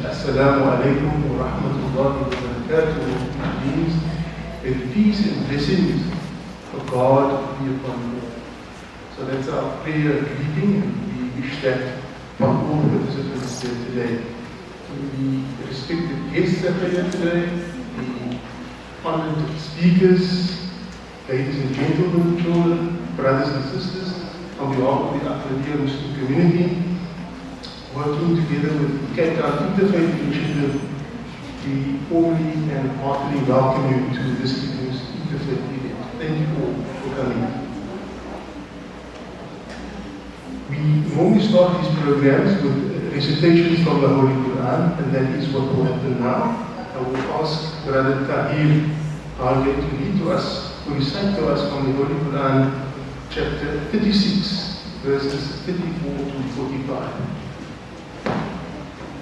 Assalamu alaikum wa rahmatullahi wa barakatuh, which means that peace and blessings of God be upon you. So that's our prayer greeting, and we wish that upon all participants here today. The respected guests that are here today, the honored speakers, ladies and gentlemen, children, brothers and sisters, on behalf of the Ahmadiyya Muslim community, working together with Cape Town Interfaith Initiative, we formally and heartily welcome you to this evening's Interfaith event. Thank you all for coming. We normally start these programs with recitations from the Holy Quran, and that is what will happen now. I will ask Brother Tahir Hargay to read to us, to recite to us from the Holy Quran, chapter 36, verses 34 to 45.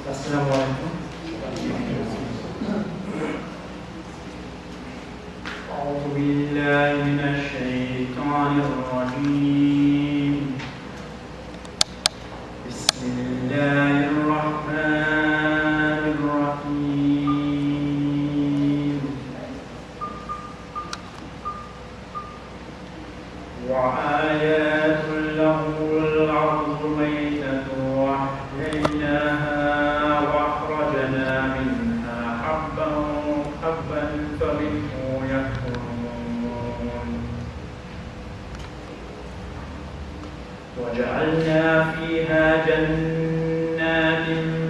Assalamu alaikum. أعوذ بالله من الشيطان الرجيم. بسم الله الرحمن الرحيم. وآيات لهم الأرض ميتة وأحييناها فمنه يأكلون وجعلنا فيها جنات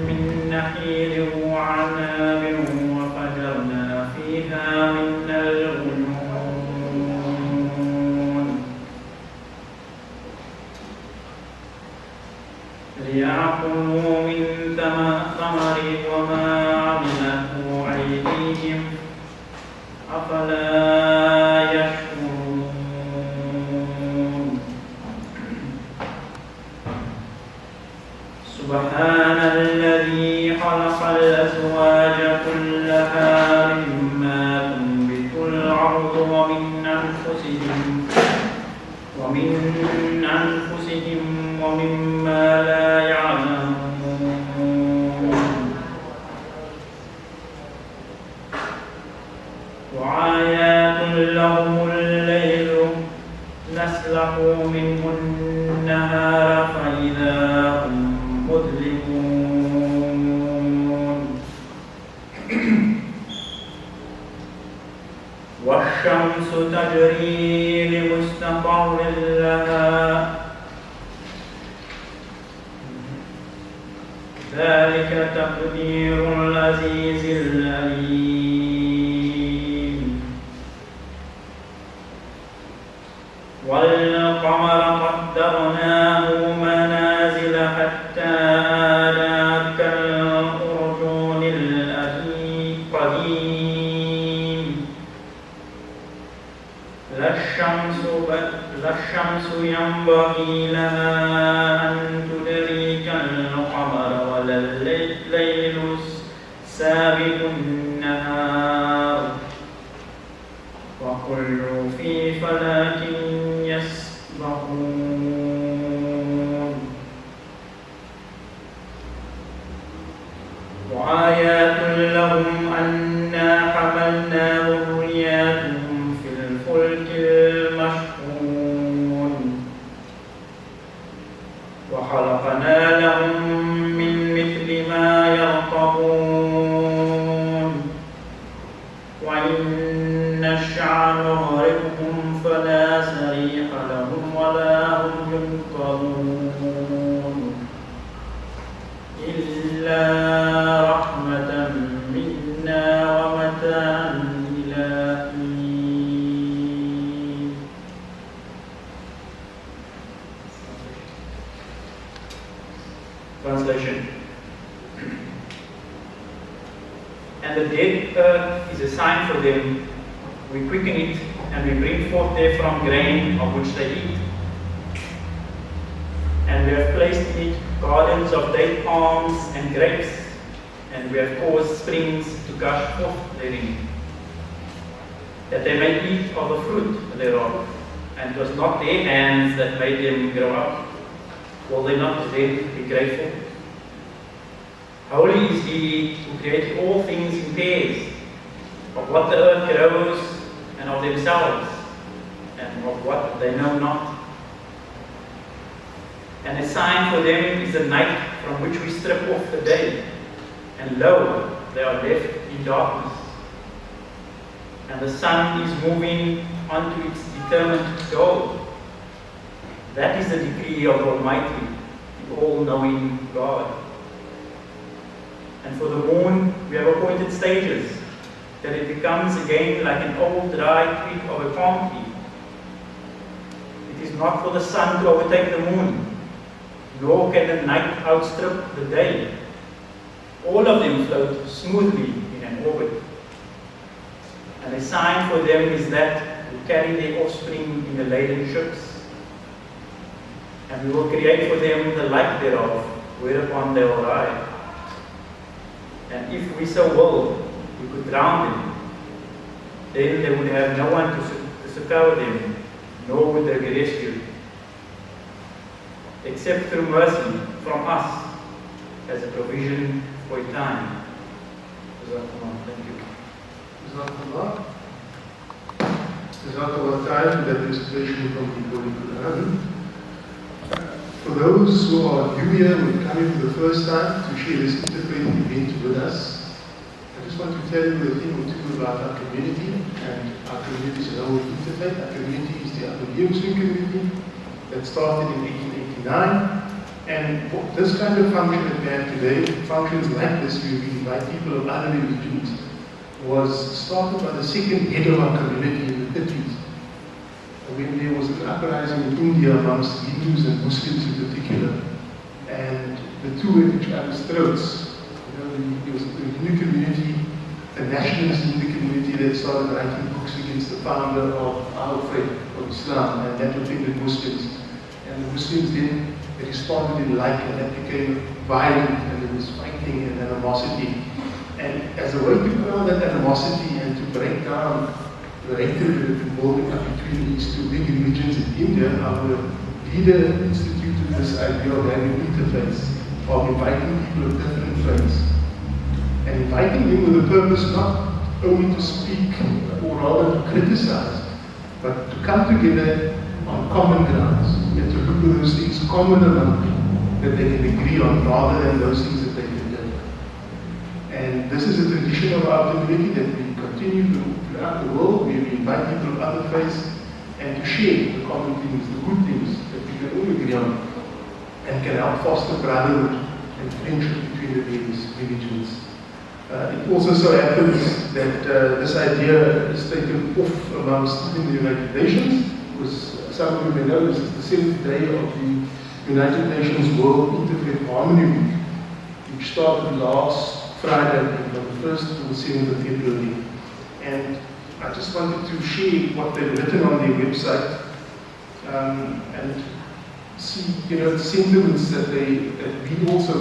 من نخيل وعناب وفجرنا فيها من العيون ليأكلوا من ثمره وما عملته أيديهم أفلا يشكرون سبحان الذي خلق الأزواج كلها مما تنبت الأرض ومن أنفسهم ومما لا يعلمون وآيات لهم الليل نسلخ منه النهار فإذا هم مظلمون والشمس تجري لمستقر لها ذلك تقدير العزيز العليم والقمر قدرناه منازل حتى عاد كالأرجون القديم لا الشمس ينبغي لها أن تدرك القمر ولا الليل سابق النهار وكل في فلك يسبحون وآيات لهم أنا حملنا ذرياتهم في الفلك المشحون وخلقنا لهم من مثل ما يركبون وإن نشأ نغرقهم فلا صريخ لهم ولا هم ينقذون إلا رحمة منا ومتاعا إلى حين. Translation. And the dead earth is a sign for them. We quicken it and we bring forth therefrom grain of which they eat. And we have placed in it gardens of date palms and grapes, and we have caused springs to gush forth therein, that they may eat of the fruit thereof. And it was not their hands that made them grow up. Will they not then be grateful? Holy is He who created all things in pairs, of what the earth grows, and of themselves, and of what they know not. And a sign for them is the night from which we strip off the day, and lo, they are left in darkness. And the sun is moving on to its determined goal. That is the decree of the Almighty, the all-knowing God. And for the moon, we have appointed stages, that it becomes again like an old dry twig of a palm tree. It is not for the sun to overtake the moon, nor can the night outstrip the day. All of them float smoothly in an orbit. And a sign for them is that we carry their offspring in the laden ships. And we will create for them the like thereof, whereupon they will ride. And if we so will, we could drown them. Then they would have no one to succor them, nor would they be rescued, except through mercy from us, as a provision for a time. Thank you. Jazakallah. Jazakallah time, that recitation from the Holy Quran. For those who are new here, who are coming for the first time to share this interfaith event with us, I just want to tell you a thing or two about our community, and our community is our interfaith. Our community is the Ahmadiyya Muslim community that started in 1889. And this kind of function that we have today, functions like this, where we invite people of other religions, was started by the second head of our community in the 30s. When there was an uprising in India amongst Hindus and Muslims in particular, and the two were at each other's throats. There was the Hindu community, a nationalist Hindu community that started writing books against the founder of our faith, of Islam, and that offended Muslims. And the Muslims then responded in like, and that became violent, and there was fighting and animosity. And as a way to quell that animosity and to break down the hatred that had been building up between these two big religions in India, our leader instituted this idea of having interfaiths, of inviting people of different faiths, and inviting them with the purpose not only to speak, or rather to criticize, but to come together on common grounds, and to look at those things common among people that they can agree on, rather than those things that they can do. And this is a tradition of our community that we continue throughout the world, where we invite people of other faiths and to share the common things, the good things that we can all agree on, and can help foster brotherhood and friendship between the various religions. It also so happens that this idea is taken off amongst even the United Nations, because some of you may know this is the 7th day of the United Nations World Interfaith Harmony Week, which started last Friday, from the 1st to the 7th of February. And I just wanted to share what they've written on their website, and see, the sentiments that we also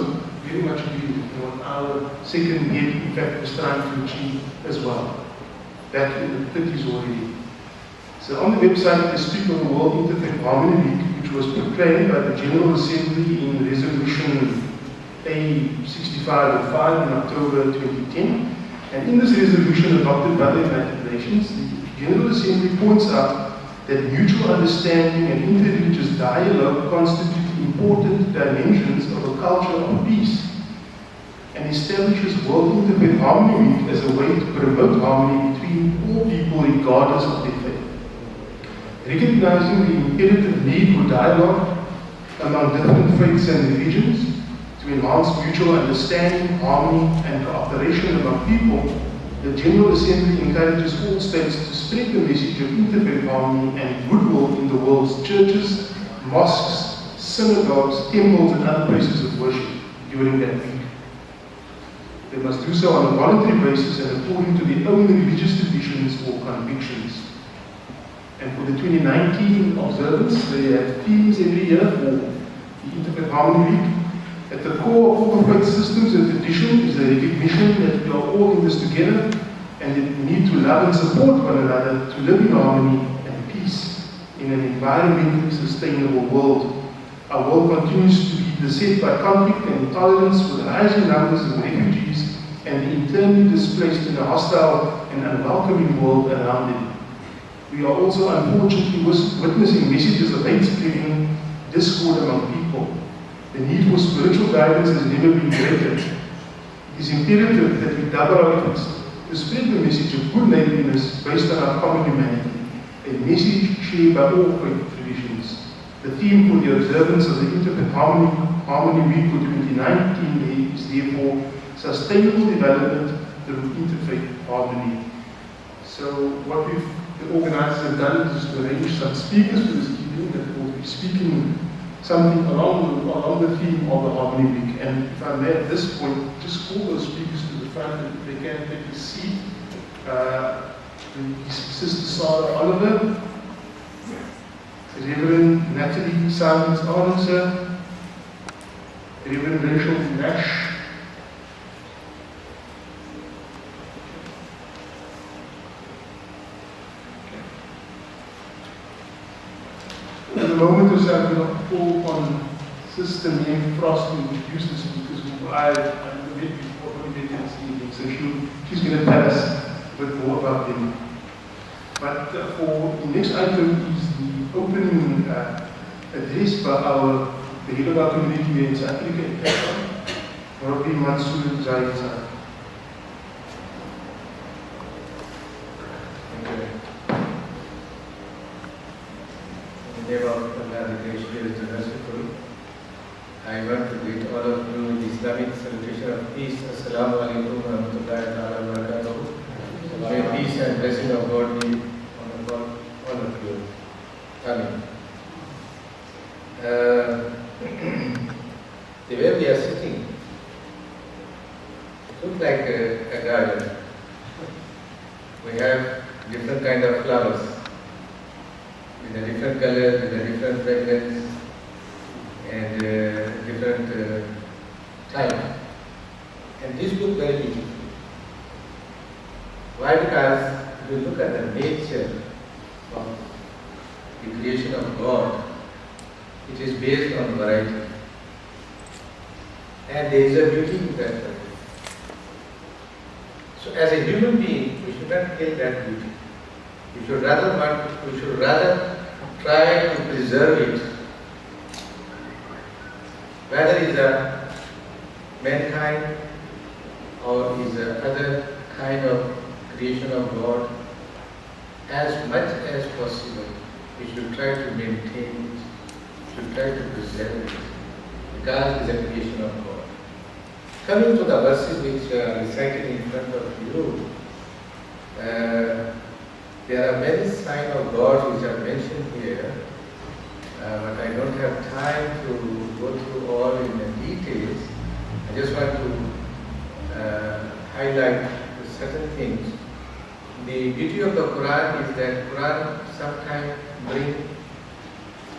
very much agree with, what our second head, in fact, was trying to achieve as well, back in the 30s already. So on the website, they speak of the World Interfaith Harmony Week, which was proclaimed by the General Assembly in Resolution A6505 in October 2010. And in this resolution adopted by the United Nations, the General Assembly points out that mutual understanding and interreligious dialogue constitute important dimensions of a culture of peace, and establishes World Interfaith Harmony Week as a way to promote harmony between all people regardless of their faith. Recognizing the imperative need for dialogue among different faiths and religions, to enhance mutual understanding, harmony, and cooperation among people, the General Assembly encourages all states to spread the message of interfaith harmony and goodwill in the world's churches, mosques, synagogues, temples, and other places of worship during that week. They must do so on a voluntary basis and according to their own religious traditions or convictions. And for the 2019 observance, they have themes every year for the Interfaith Harmony Week. At the core of all the faith systems and tradition is the recognition that we are all in this together, and that we need to love and support one another to live in harmony and peace in an environmentally sustainable world. Our world continues to be beset by conflict and intolerance, with rising numbers of refugees and the internally displaced in a hostile and unwelcoming world around them. We are also unfortunately witnessing messages of hate spreading discord among people. The need for spiritual guidance has never been greater. It is imperative that we double our efforts to spread the message of good neighborliness based on our common humanity, a message shared by all faith traditions. The theme for the observance of the Interfaith Harmony Week for 2019 is therefore sustainable development through interfaith harmony. So what the organizers have done is to arrange some speakers for this evening that will be speaking something along the theme of the Harmony Week. And if I may at this point, just call those speakers to the front and if they can take a seat. Sister Sarah Oliver, Reverend Natalie Simons Arnson, Reverend Rachel Nash, in a moment or so, I'm going to call on Sister Mary Frost to introduce the speakers who I'm the bit before this evening. So she's going to tell us a bit more about them. But for the next item is the opening address by the head of our community here in South Africa, Rabbi Mansour Zaid. In the name of Allah, the gracious and merciful, I want to greet all of you in the Islamic salutation of peace. Assalamu alaikum wa rahmatullahi wa barakatuh. May peace and blessing of God be on all of you. Amen. The way we are sitting, it looks like a garden. We have different kind of flowers, with a different color, with a different fragrance, and different type. And this looks very beautiful. Why? Because if you look at the nature of the creation of God, it is based on variety. And there is a beauty in that variety. So as a human being, we should not kill that beauty. We should rather try to preserve it. Whether it is a mankind or is a other kind of creation of God, as much as possible, we should try to maintain it, should try to preserve it, because it is a creation of God. Coming to the verses which are recited in front of you, there are many signs of God which are mentioned here, but I don't have time to go through all in the details. I just want to highlight certain things. The beauty of the Quran is that Quran sometimes brings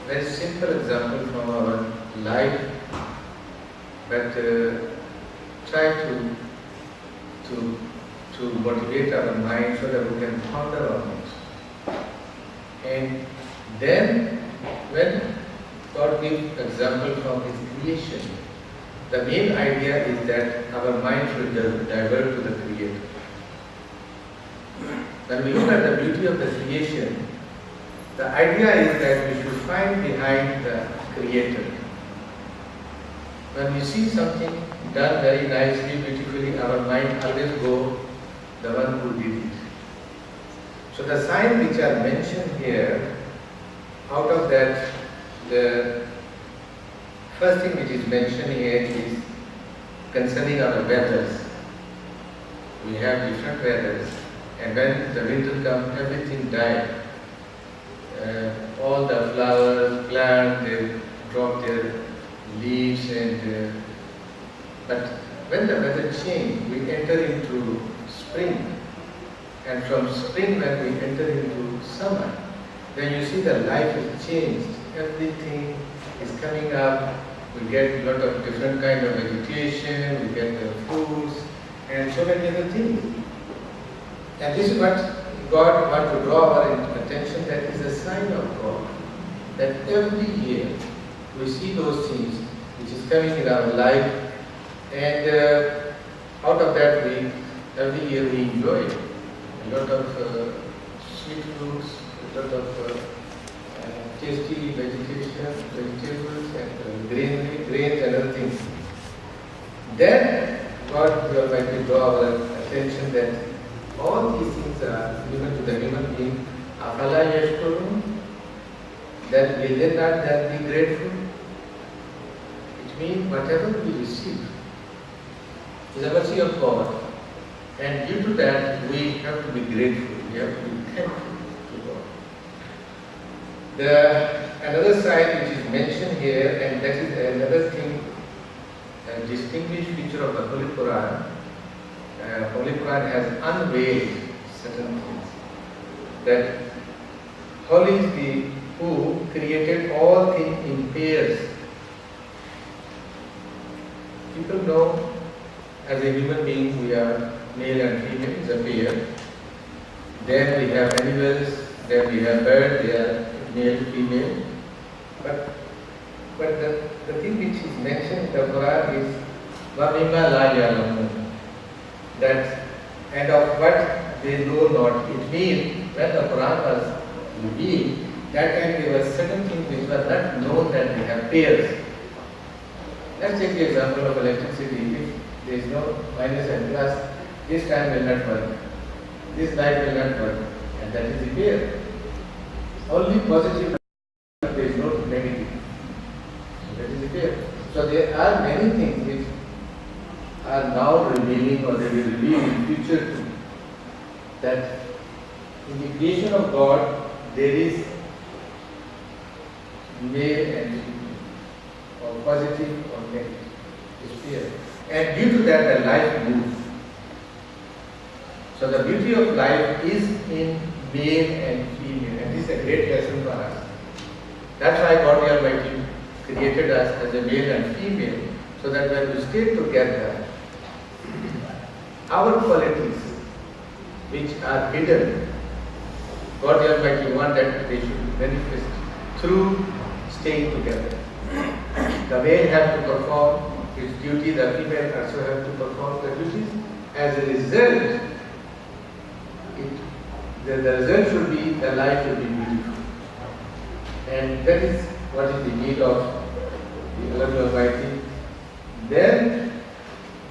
very simple example from our life, but try to motivate our mind so that we can ponder on it. And then when God gives example from His creation, the main idea is that our mind should divert to the Creator. When we look at the beauty of the creation, the idea is that we should find behind the Creator. When we see something done very nicely, beautifully, our mind always goes the one who did it. So the signs which are mentioned here, out of that, the first thing which is mentioned here is concerning our weathers. We have different weathers, and when the winter comes, everything dies. All the flowers, plants, they drop their leaves, and but when the weather changes, we enter into spring, and from spring when we enter into summer, then you see the life is changed. Everything is coming up. We get a lot of different kind of vegetation. We get the fruits and so many other things. And this is what God wants to draw our attention. That is a sign of God. That every year we see those things. which is coming in our life, and out of that every year we enjoy a lot of sweet fruits, a lot of tasty vegetables and grains and other things. Then God will Almighty draw our attention that all these things are given to the human being. Afala yashkurun, that will they not then be grateful? It means whatever we receive is a mercy of God, and due to that we have to be grateful, we have to be thankful to God. Another side which is mentioned here, and that is another thing, a distinguished feature of the Holy Quran. Holy Quran has unveiled certain things. That Holy is the who created all things in pairs. People know as a human being we are male and female, is a pair. Then we have animals, then we have birds, they are male, female. But the thing which is mentioned in the Quran is وَمِمَّا لَا يَعْلَمُونَ, that and of what they know not. It means when the Quran was revealed, that time there were certain things which were not known that they have pairs. Let's take the example of electricity. If there is no minus and plus, this fan will not work, this light will not work, and that is the pair. Only positive, there is no negative. That is the pair. So there are many things which are now revealing or they will reveal in future too. That in the creation of God there is male and female, or positive or negative, is pair. And due to that the life moves. So the beauty of life is in male and female, and this is a great lesson for us. That's why God the Almighty created us as a male and female, so that when we stay together, our qualities which are hidden, God the Almighty wants that they should be manifest through staying together. The male has to perform his duty, the female also has to perform the duties. As a result, the result should be, the life should be beautiful. And that is what is the need of the Allah Almighty. Then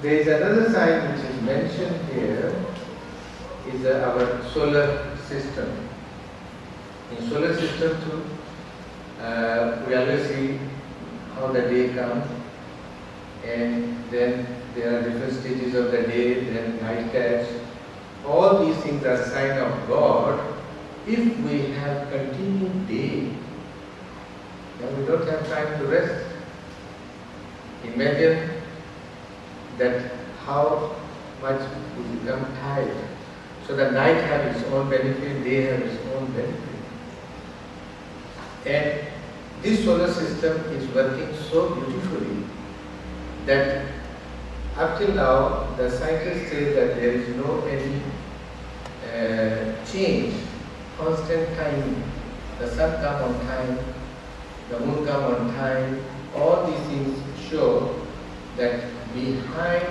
there is another sign which is mentioned here, is our solar system. In solar system too, we always see how the day comes, and then there are different stages of the day, then night times. All these things are sign of God. If we have continued day, then we don't have time to rest. Imagine that how much we become tired. So the night has its own benefit, day has its own benefit. And this solar system is working so beautifully that up till now the scientists say that there is no any change, constant timing. The sun comes on time, the moon comes on time. All these things show that behind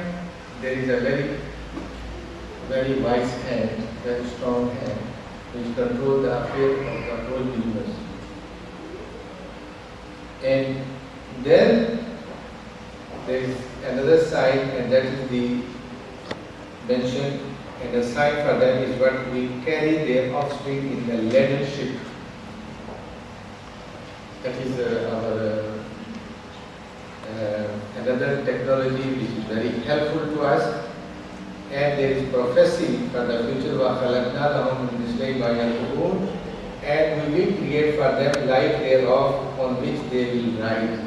there is a very, very wise hand, very strong hand, which controls the affair of the whole universe. And then there is another sign, and that is the mentioned, and the sign for them is what we carry their offspring in the leaden ship. That is our another technology which is very helpful to us, and there is prophecy for the future. And we will create for them life thereof on which they will ride.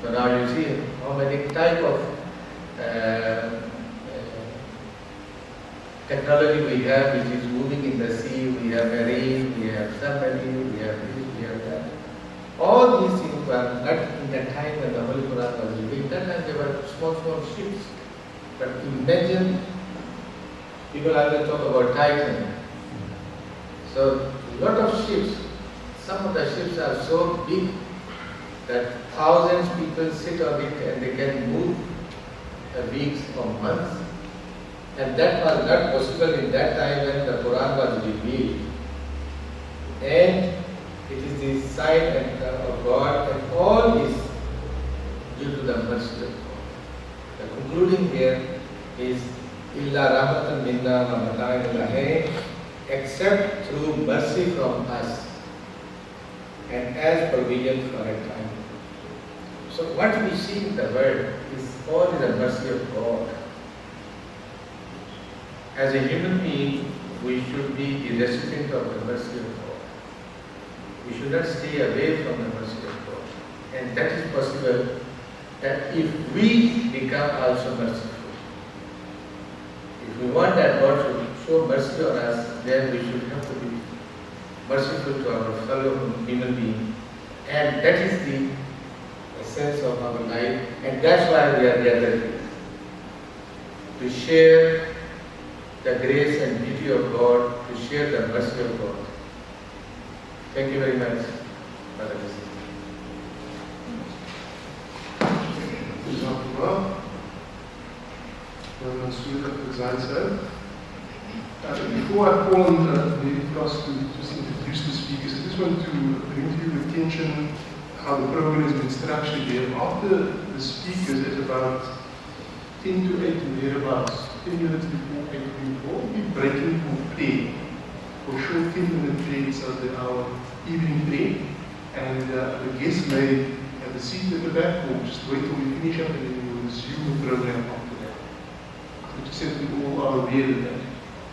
So now you see how many type of technology we have which is moving in the sea. We have marine, we have submarine, we have this, we have that. All these things were not in the time when the Holy Quran was revealed. That time there were small ships. But imagine, people always talk about Titan. So a lot of ships, some of the ships are so big that thousands of people sit on it and they can move weeks or months. And that was not possible in that time when the Quran was revealed. And it is the sign of God, and all is due to the mercy of God. The concluding here is Illa rahmatan minna wa mata'in ilahi, except through mercy from us and as provision for a time. So what we see in the world is all the mercy of God. As a human being, we should be the recipient of the mercy of God. We should not stay away from the mercy of God. And that is possible that if we become also merciful. If we want that God to show mercy on us, then we should have to be merciful to our fellow human being. And that is the essence of our life. And that's why we are gathered here. To share the grace and beauty of God, to share the mercy of God. Thank you very much, Brother and Sister. Before I call on Lady Frost to just introduce the speakers, I just want to bring to your attention how the program has been structured here. After the speakers, at about 10 to 8 and thereabouts, 10 minutes before 8 we'll be breaking for prayer, for short 10-minute prayers of our evening prayer. And the guests may have a seat at the back or just wait till we finish up and then we'll resume the program after that. So just that we all are aware of that.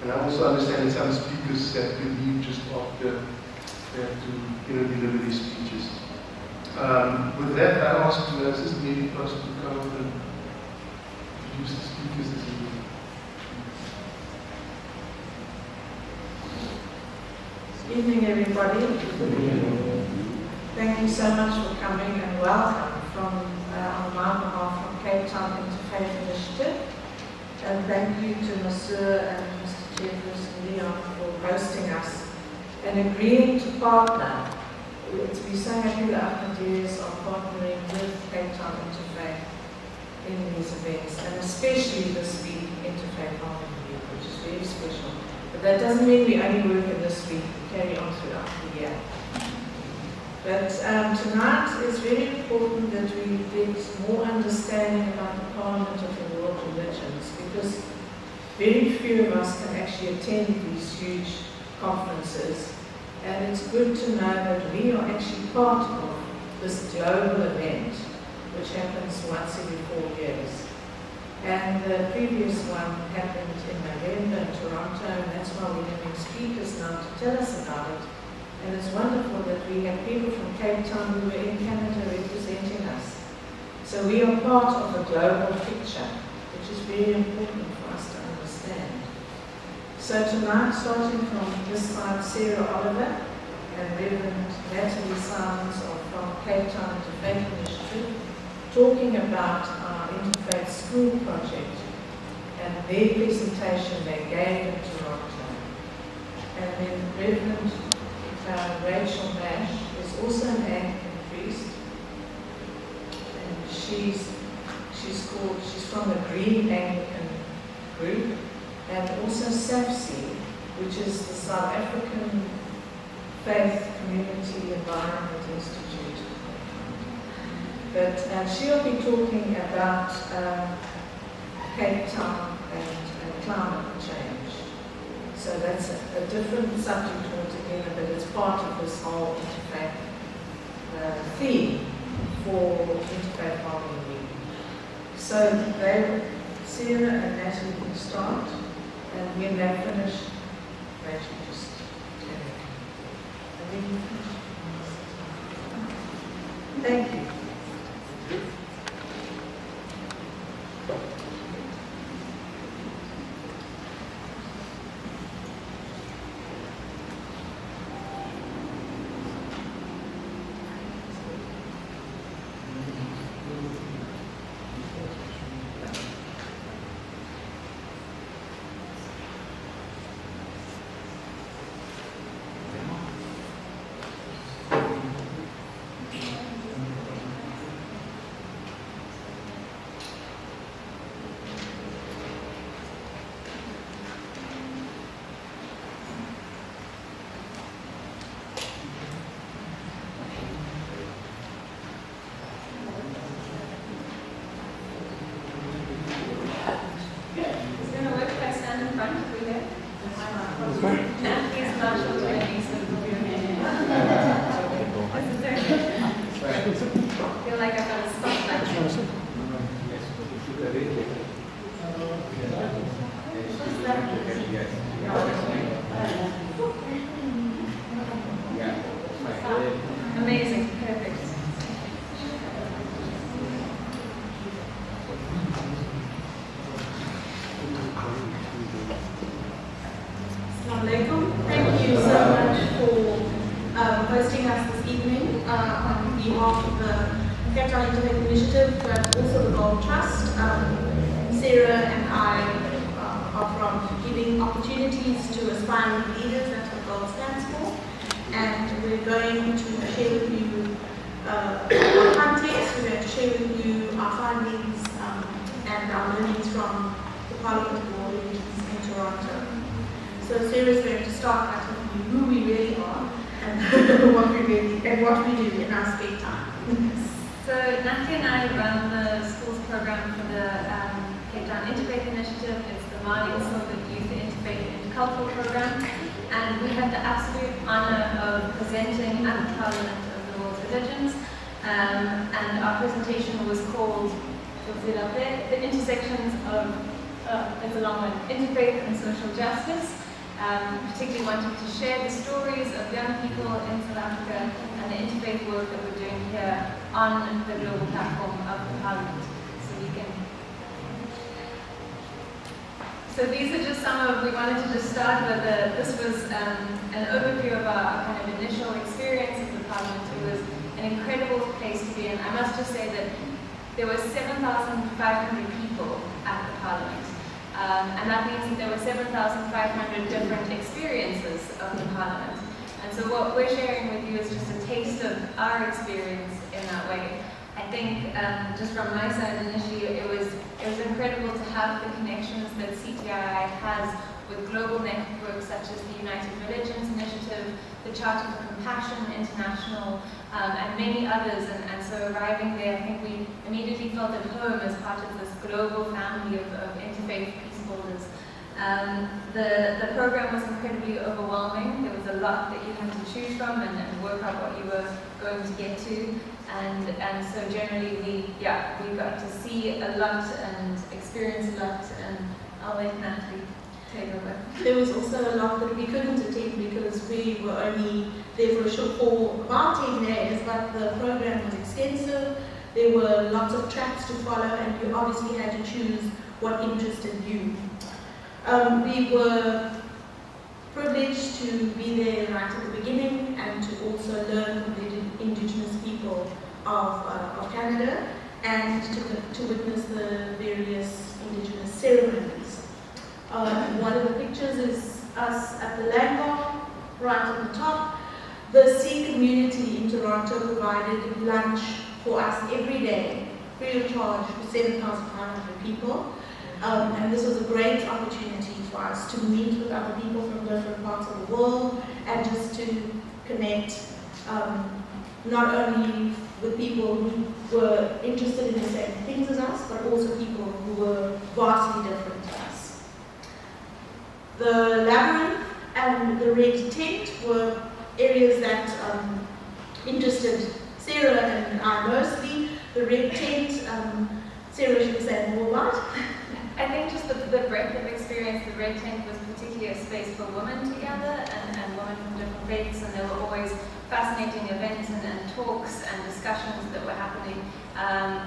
And I also understand that some speakers have to leave just after they have to deliver their speeches. With that, I ask Sister Lady Frost to come up and introduce the speakers this evening. Good evening, everybody. Thank you so much for coming and welcome from on my behalf from Cape Town Interfaith Initiative. And thank you to Monsieur and Mr. Chairperson Leon for hosting us and agreeing to partner. We're so happy that Ahmadiyas are partnering with Cape Town Interfaith in these events, and especially this week, Interfaith Week, which is very special. But that doesn't mean we only work in this week, we carry on throughout the year. But tonight is very important that we get more understanding about the Parliament of the World Religions, because very few of us can actually attend these huge conferences. And it's good to know that we are actually part of this global event, which happens once every 4 years. And the previous one happened in November in Toronto, and that's why we're having speakers now to tell us about it. And it's wonderful that we have people from Cape Town who are in Canada representing us. So we are part of the global picture, which is very important for us to understand. So tonight, starting from this side, Sarah Oliver and Reverend Natalie Simons are from Cape Town Interfaith Initiative, talking about our Interfaith School project and their presentation they gave in Toronto. And then Reverend Rachel Nash is also an Anglican priest, and she's from the Green Anglican group, and also SAFC, which is the South African Faith Community Environment Institute. But she'll be talking about Cape Town and climate change. So that's a different subject altogether, but it's part of this whole interfaith theme for Interfaith Harmony Week. So Sarah and Natalie will start, and when they finish, Rachel just tell it. And then you finish. Thank you. He's not sure to any sort of I feel like I've got to stop that. Amazing, perfect. Assalamu alaikum. Thank you so much for hosting us this evening on behalf of the Cape Town Interfaith Initiative, but also the Gold Trust. Sarah and I are from giving opportunities to aspiring leaders, that's what Gold stands for. And we're going to share with you our context, we're going to share with you our findings and our learnings from the Parliament Board meetings in Toronto. So Sarah's going to start by telling you who we really are and what we do in our spare time. So Natalie and I run the schools program for the Cape Town Interfaith Initiative. It's the Mali Silver Youth Interfaith Intercultural Program. And we had the absolute honor of presenting at the Parliament of the World's Religions. And our presentation was called The Intersections of, it's a long one, Interfaith and Social Justice. Particularly wanting to share the stories of young people in South Africa and the interfaith work that we're doing here on the global platform of the Parliament. So these are just some of, we wanted to just start with, this was an overview of our kind of initial experience of the Parliament. It was an incredible place to be in. I must just say that there were 7,500 people at the Parliament. And that means that there were 7,500 different experiences of the Parliament. And so what we're sharing with you is just a taste of our experience in that way. I think just from my side initially, it was incredible to have the connections that CTI has with global networks such as the United Religions Initiative, the Charter for Compassion International, and many others. And so arriving there, I think we immediately felt at home as part of this global family of interfaith peace builders. The program was incredibly overwhelming. There was a lot that you had to choose from and work out what you were going to get to. And so generally we got to see a lot and experience a lot, and I'll let Natalie take over. There was also a lot that we couldn't attend because we were only there for about 10 days, but the program was extensive. There were lots of tracks to follow, and you obviously had to choose what interested you. We were privileged to be there right at the beginning and to also learn from the Indigenous people of Canada and to witness the various Indigenous ceremonies. One of the pictures is us at the Landmark, right at the top. The Sikh community in Toronto provided lunch for us every day, free of charge, for 7,500 people. And this was a great opportunity for us to meet with other people from different parts of the world and just to connect not only with people who were interested in the same things as us, but also people who were vastly different to us. The labyrinth and the red tent were areas that interested Sarah and I mostly. The red tent, Sarah should say more about. I think just the breadth of experience, the red tent was particularly a space for women to gather and women from different faiths, and there were always fascinating events and talks and discussions that were happening.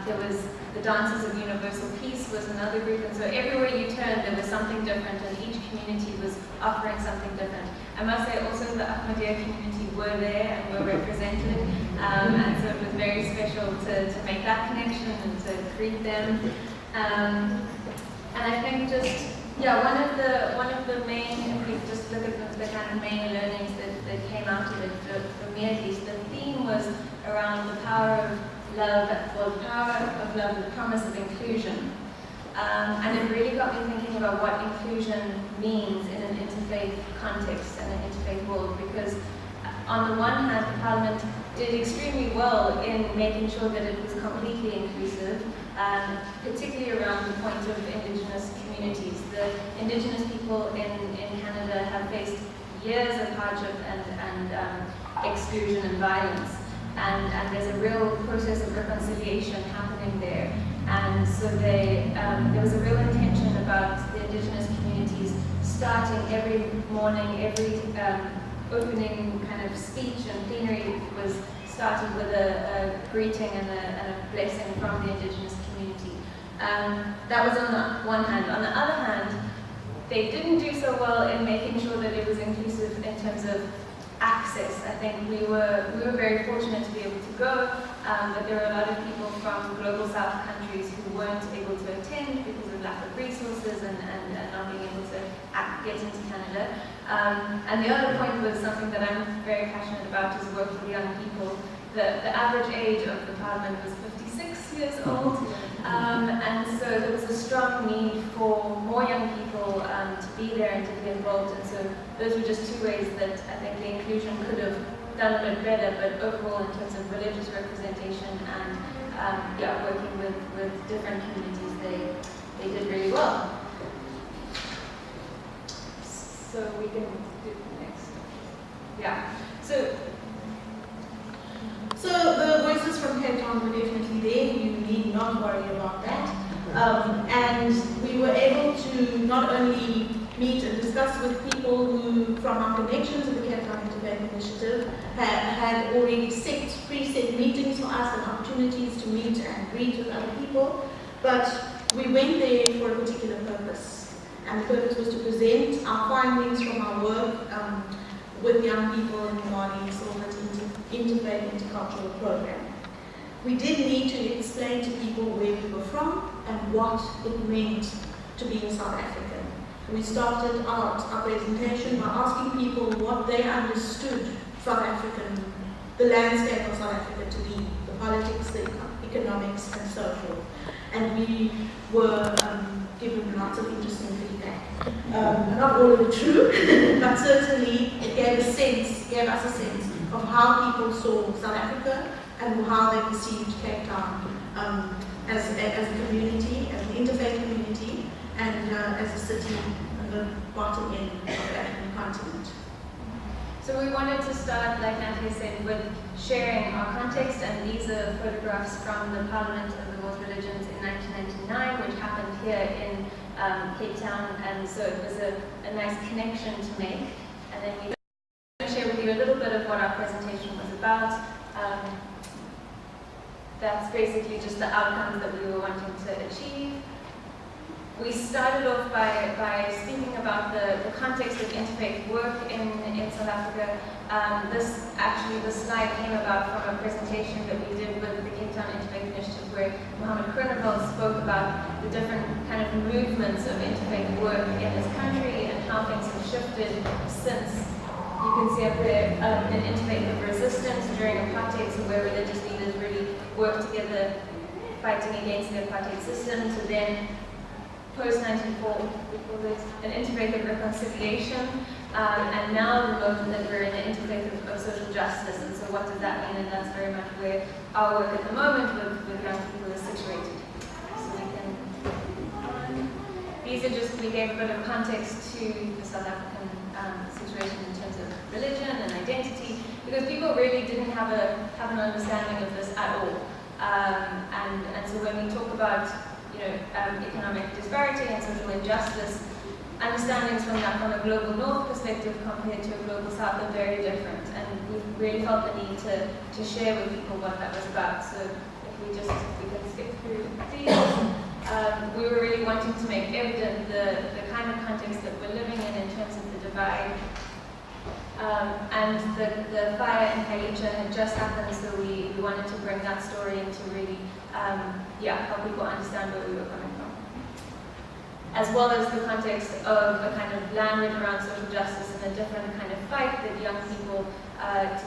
There was the Dancers of Universal Peace was another group, and so everywhere you turned there was something different, and each community was offering something different. I must say also the Ahmadiyya community were there and were represented, and so it was very special to make that connection and to greet them. And I think just, one of the main, if we just look at the kind of main learnings that came out of it, for me at least, the theme was around the power of love, or the power of love, the promise of inclusion. And it really got me thinking about what inclusion means in an interfaith context and an interfaith world, because on the one hand, the Parliament did extremely well in making sure that it was completely inclusive, particularly around the point of Indigenous communities. The Indigenous people in Canada have faced years of hardship and exclusion and violence. And there's a real process of reconciliation happening there. And so there was a real intention about the indigenous communities starting every morning, every opening kind of speech and plenary was started with a greeting and a blessing from the indigenous community. That was on the one hand. On the other hand, they didn't do so well in making sure that it was inclusive in terms of access. I think we were very fortunate to be able to go, but there were a lot of people from global south countries who weren't able to attend because of lack of resources and not being able to get into Canada. And the other point was something that I'm very passionate about, is work with young people. The average age of the Parliament was 56 years old, and so there was a strong need for more young people to be there and to be involved, and so those were just two ways that I think the inclusion could have done a bit better, but overall in terms of religious representation and working with different communities, they did really well. So we can do next. Yeah. So the voices from Cape Town were definitely there. You need not worry about that. And we were able to not only meet and discuss with people who, from our connection to the Cape Town Interfaith Initiative, had already preset meetings for us and opportunities to meet and greet with other people, but we went there for a particular purpose. And the purpose was to present our findings from our work with young people in the Mali Silver Interfaith Intercultural Program. We did need to explain to people where we were from and what it meant to be a South African. We started out our presentation by asking people what they understood South African, the landscape of South Africa to be, the politics, the economics and so forth. And we were given lots of interesting feedback. Not all of it true, but certainly it gave us a sense of how people saw South Africa and how they perceived Cape Town as a community, as an interfaith community, and as a city on the bottom end of the African continent. So we wanted to start, like Natalie said, with sharing our context, and these are photographs from the Parliament of the World Religions in 1999, which happened here in Cape Town, and so it was a nice connection to make. And then we're going to share with you a little bit of what our presentation was about. That's basically just the outcomes that we were wanting to achieve. We started off by speaking about the context of interfaith work in South Africa. This slide came about from a presentation that we did with the Cape Town Interfaith Initiative, where Mohammed Krunevel spoke about the different kind of movements of interfaith work in this country and how things have shifted since. You can see up there an interfaith of resistance during apartheid, so where religious leaders really worked together fighting against the apartheid system, to then post-1994, we call this an interfaith of reconciliation, and now the moment that we're in an interfaith of social justice. And so what does that mean? And that's very much where our work at the moment with young people is situated. So we can, these are just, we gave a bit of context to the South African situation in terms of religion and identity, because people really didn't have an understanding of this at all. And so when we talk about economic disparity and social injustice, understandings from a global north perspective compared to a global south are very different, and we really felt the need to share with people what that was about. So if we can skip through these, we were really wanting to make evident the kind of context that we're living in terms of the divide. And the fire in Khayelitsha had just happened, so we wanted to bring that story in to really help people understand where we were coming from. As well as the context of a kind of language around social justice and a different kind of fight that young people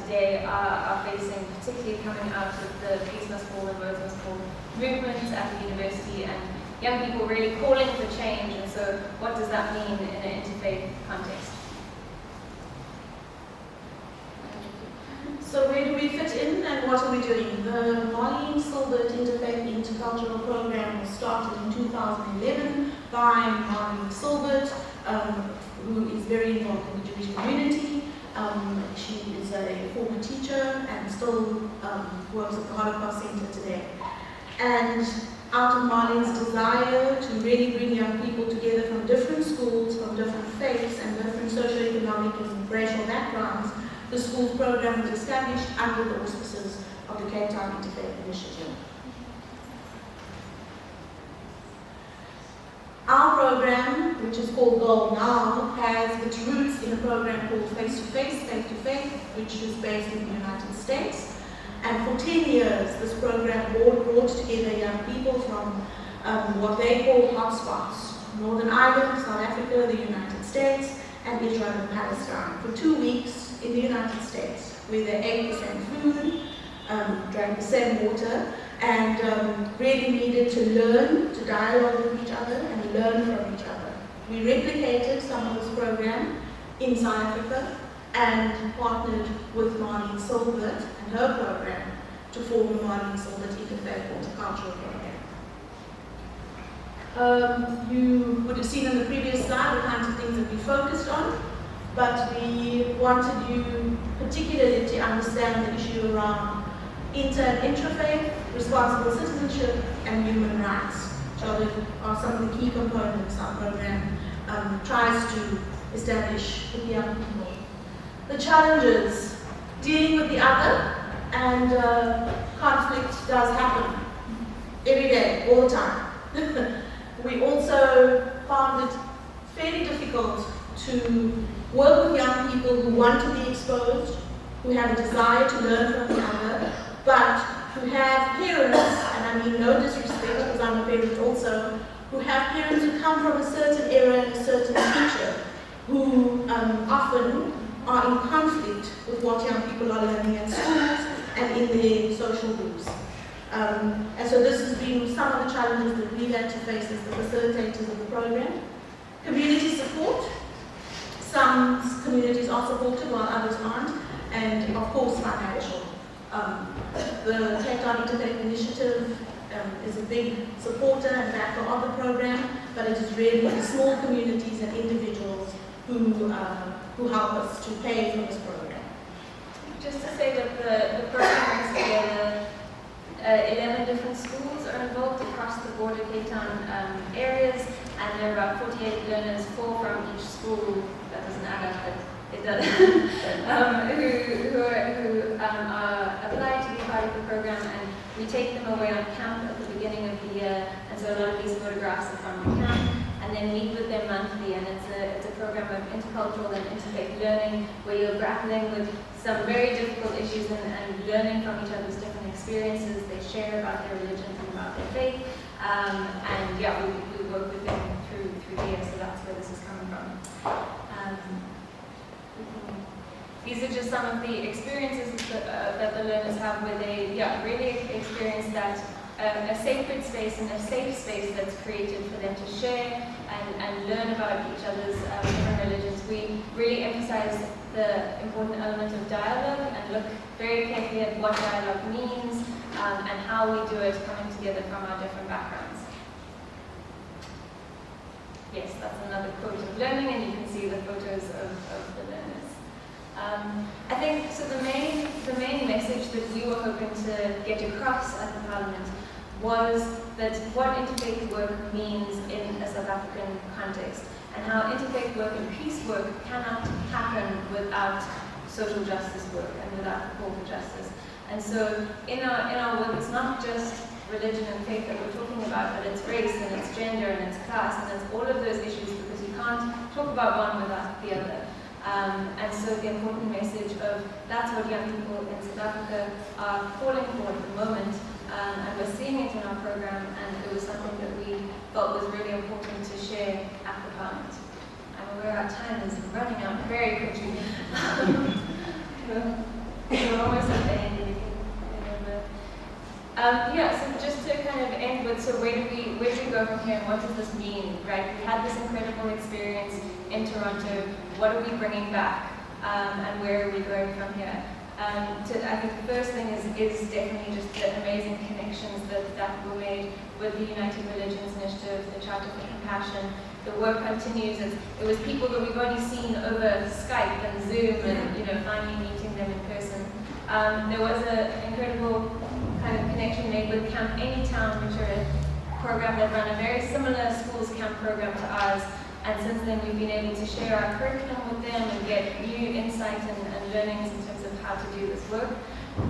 today are facing, particularly coming out of the Peace Must Fall and Words Must Fall movements at the university, and young people really calling for change. And so what does that mean in an interfaith context? So where do we fit in and what are we doing? The Mali Silver Interfaith Intercultural Program was started in 2011 by Marnie Silbert, who is very involved in the Jewish community. She is a former teacher and still works at the Holocaust Center today. And out of Marlene's desire to really bring young people together from different schools, from different faiths and different socioeconomic and racial backgrounds, the school's program was established under the auspices of the Cape Town Interfaith Initiative. Our program, which is called Go Now, has its roots in a program called Face to Face, Faith to Faith, which is based in the United States. And for 10 years, this program brought together young people from what they call hotspots: Northern Ireland, South Africa, the United States, and Israel and Palestine, for 2 weeks in the United States, where they ate the same food, drank the same water, and really needed to learn, to dialogue with each other and learn from each other. We replicated some of this program in South Africa and partnered with Marlene Silbert and her program to form the Marlene Silbert Interfaith Horticultural Program. You would have seen on the previous slide the kinds of things that we focused on, but we wanted you particularly to understand the issue around inter and intrafaith, responsible citizenship, and human rights, which are some of the key components our program tries to establish with young people. The challenges: dealing with the other, and conflict does happen every day, all the time. We also found it fairly difficult to work with young people who want to be exposed, who have a desire to learn from the other, but who have parents, and I mean no disrespect because I'm a parent also, who have parents who come from a certain era and a certain future, who often are in conflict with what young people are learning at schools and in their social groups. And so this has been some of the challenges that we've had to face as the facilitators of the program. Community support. Some communities are supported while others aren't, and of course financial. The Cape Town Interfaith Initiative is a big supporter and backer of the program, but it is really the small communities and individuals who help us to pay for this program. Just to say that the program brings together 11 different schools are involved across the border Cape Town areas, and there are about 48 learners, 4 from each school. That doesn't add up, but it does. who are applied to be part of the program, and we take them away on camp at the beginning of the year, and so a lot of these photographs are from the camp, and then meet with them monthly, and it's a program of intercultural and interfaith learning where you're grappling with some very difficult issues and learning from each other's different experiences. They share about their religion and about their faith, and yeah, we work with them through the year, so that's where this is coming from. These are just some of the experiences that the learners have, where they really experience that a sacred space and a safe space that's created for them to share and learn about each other's different religions. We really emphasize the important element of dialogue and look very carefully at what dialogue means and how we do it coming together from our different backgrounds. Yes, that's another quote of learning, and you can see the photos of the learners. I think so. The main message that we were hoping to get across at the Parliament was that what interfaith work means in a South African context, and how interfaith work and peace work cannot happen without social justice work and without the call for justice. And so in our work, it's not just religion and faith that we're talking about, but it's race and it's gender and it's class and it's all of those issues, because you can't talk about one without the other. And so the important message of that's what young people in South Africa are calling for at the moment, and we're seeing it in our program, and it was something that we felt was really important to share at the Parliament. I'm aware our time is running out very quickly. We're almost at the end. So just to kind of end with, so where do we go from here, and what does this mean, right? We had this incredible experience in Toronto. What are we bringing back, and where are we going from here? I think the first thing is definitely just the amazing connections that were made with the United Religions Initiative, the Charter for Compassion. The work continues. It was people that we've already seen over Skype and Zoom, and finally meeting them in person. There was an incredible kind of connection made with Camp Anytown, which are a program that run a very similar schools camp program to ours. And since then, we've been able to share our curriculum with them and get new insight and learnings in terms of how to do this work.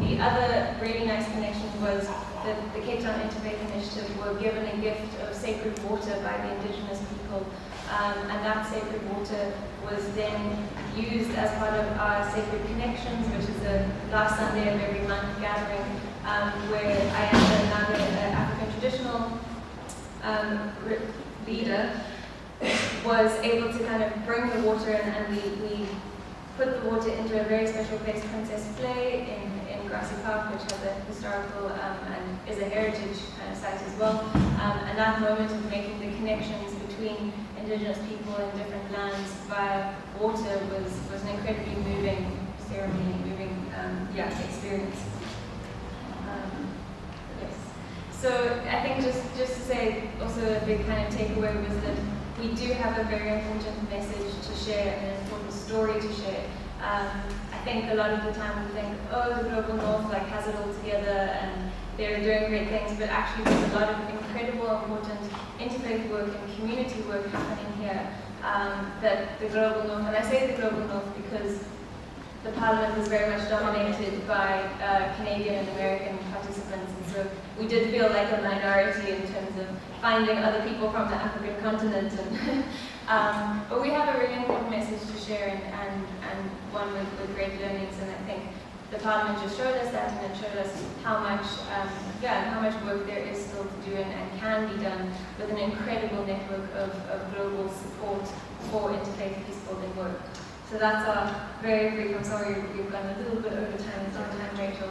The other really nice connection was that the Cape Town Interfaith Initiative were given a gift of sacred water by the indigenous people. And that sacred water was then used as part of our Sacred Connections, which is the last Sunday of every month gathering, where I am another African traditional leader, was able to kind of bring the water in, and we put the water into a very special place, Princess Play in Grassy Park, which has a historical and is a heritage kind of site as well. And that moment of making the connections between indigenous people in different lands via water was an incredibly moving ceremony, moving experience. Yes. So I think just to say, also a big kind of takeaway was that we do have a very important message to share and an important story to share. I think a lot of the time we think, oh, the Global North has it all together and they're doing great things, but actually there's a lot of incredible, important interfaith work and community work happening here that the Global North, and I say the Global North because the Parliament was very much dominated by Canadian and American participants, and so we did feel like a minority in terms of finding other people from the African continent. And, but we have a really important message to share and one with great learnings, and I think the Parliament just showed us that, and it showed us how much work there is still to do and can be done with an incredible network of global support for interfaith peacebuilding work. So that's our very brief. I'm sorry we've gone a little bit over time, Rachel.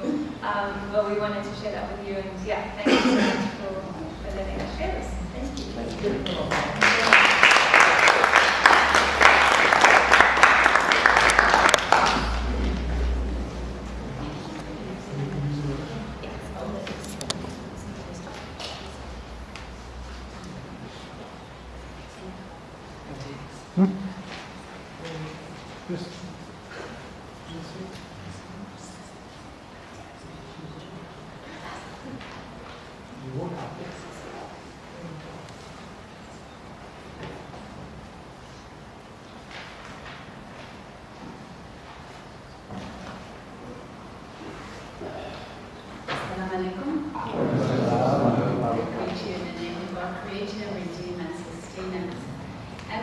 But we wanted to share that with you, and thank you so much for letting us share this. Thank you. Thank you.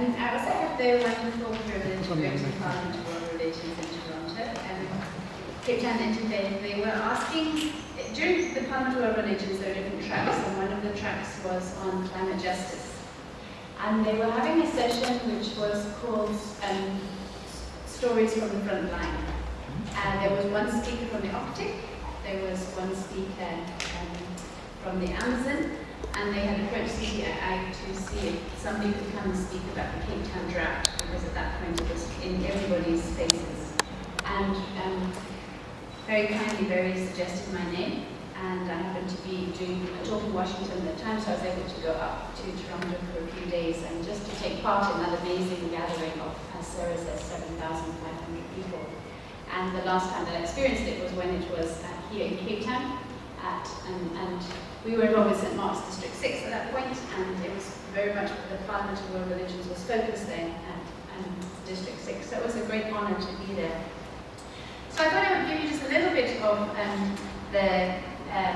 I also have the wonderful privilege of going to the Parliament of World Relations in Toronto, and Cape Town Interfaith. They were asking, during the Parliament of World Relations there were different tracks, and one of the tracks was on climate justice. And they were having a session which was called Stories from the Front Line. And there was one speaker from the Arctic, there was one speaker from the Amazon, and they had approached CTI to see if somebody could come and speak about the Cape Town drought, because at that point it was in everybody's faces. And very kindly, Barry suggested my name, and I happened to be doing a talk in Washington at the time, so I was able to go up to Toronto for a few days and just to take part in that amazing gathering of, as Sarah says, 7,500 people. And the last time that I experienced it was when it was here in Cape Town, and we were involved with St. Mark's District 6 at that point, and it was very much the Parliament of World Religions was focused there at District 6. So it was a great honour to be there. So I thought I would give you just a little bit of the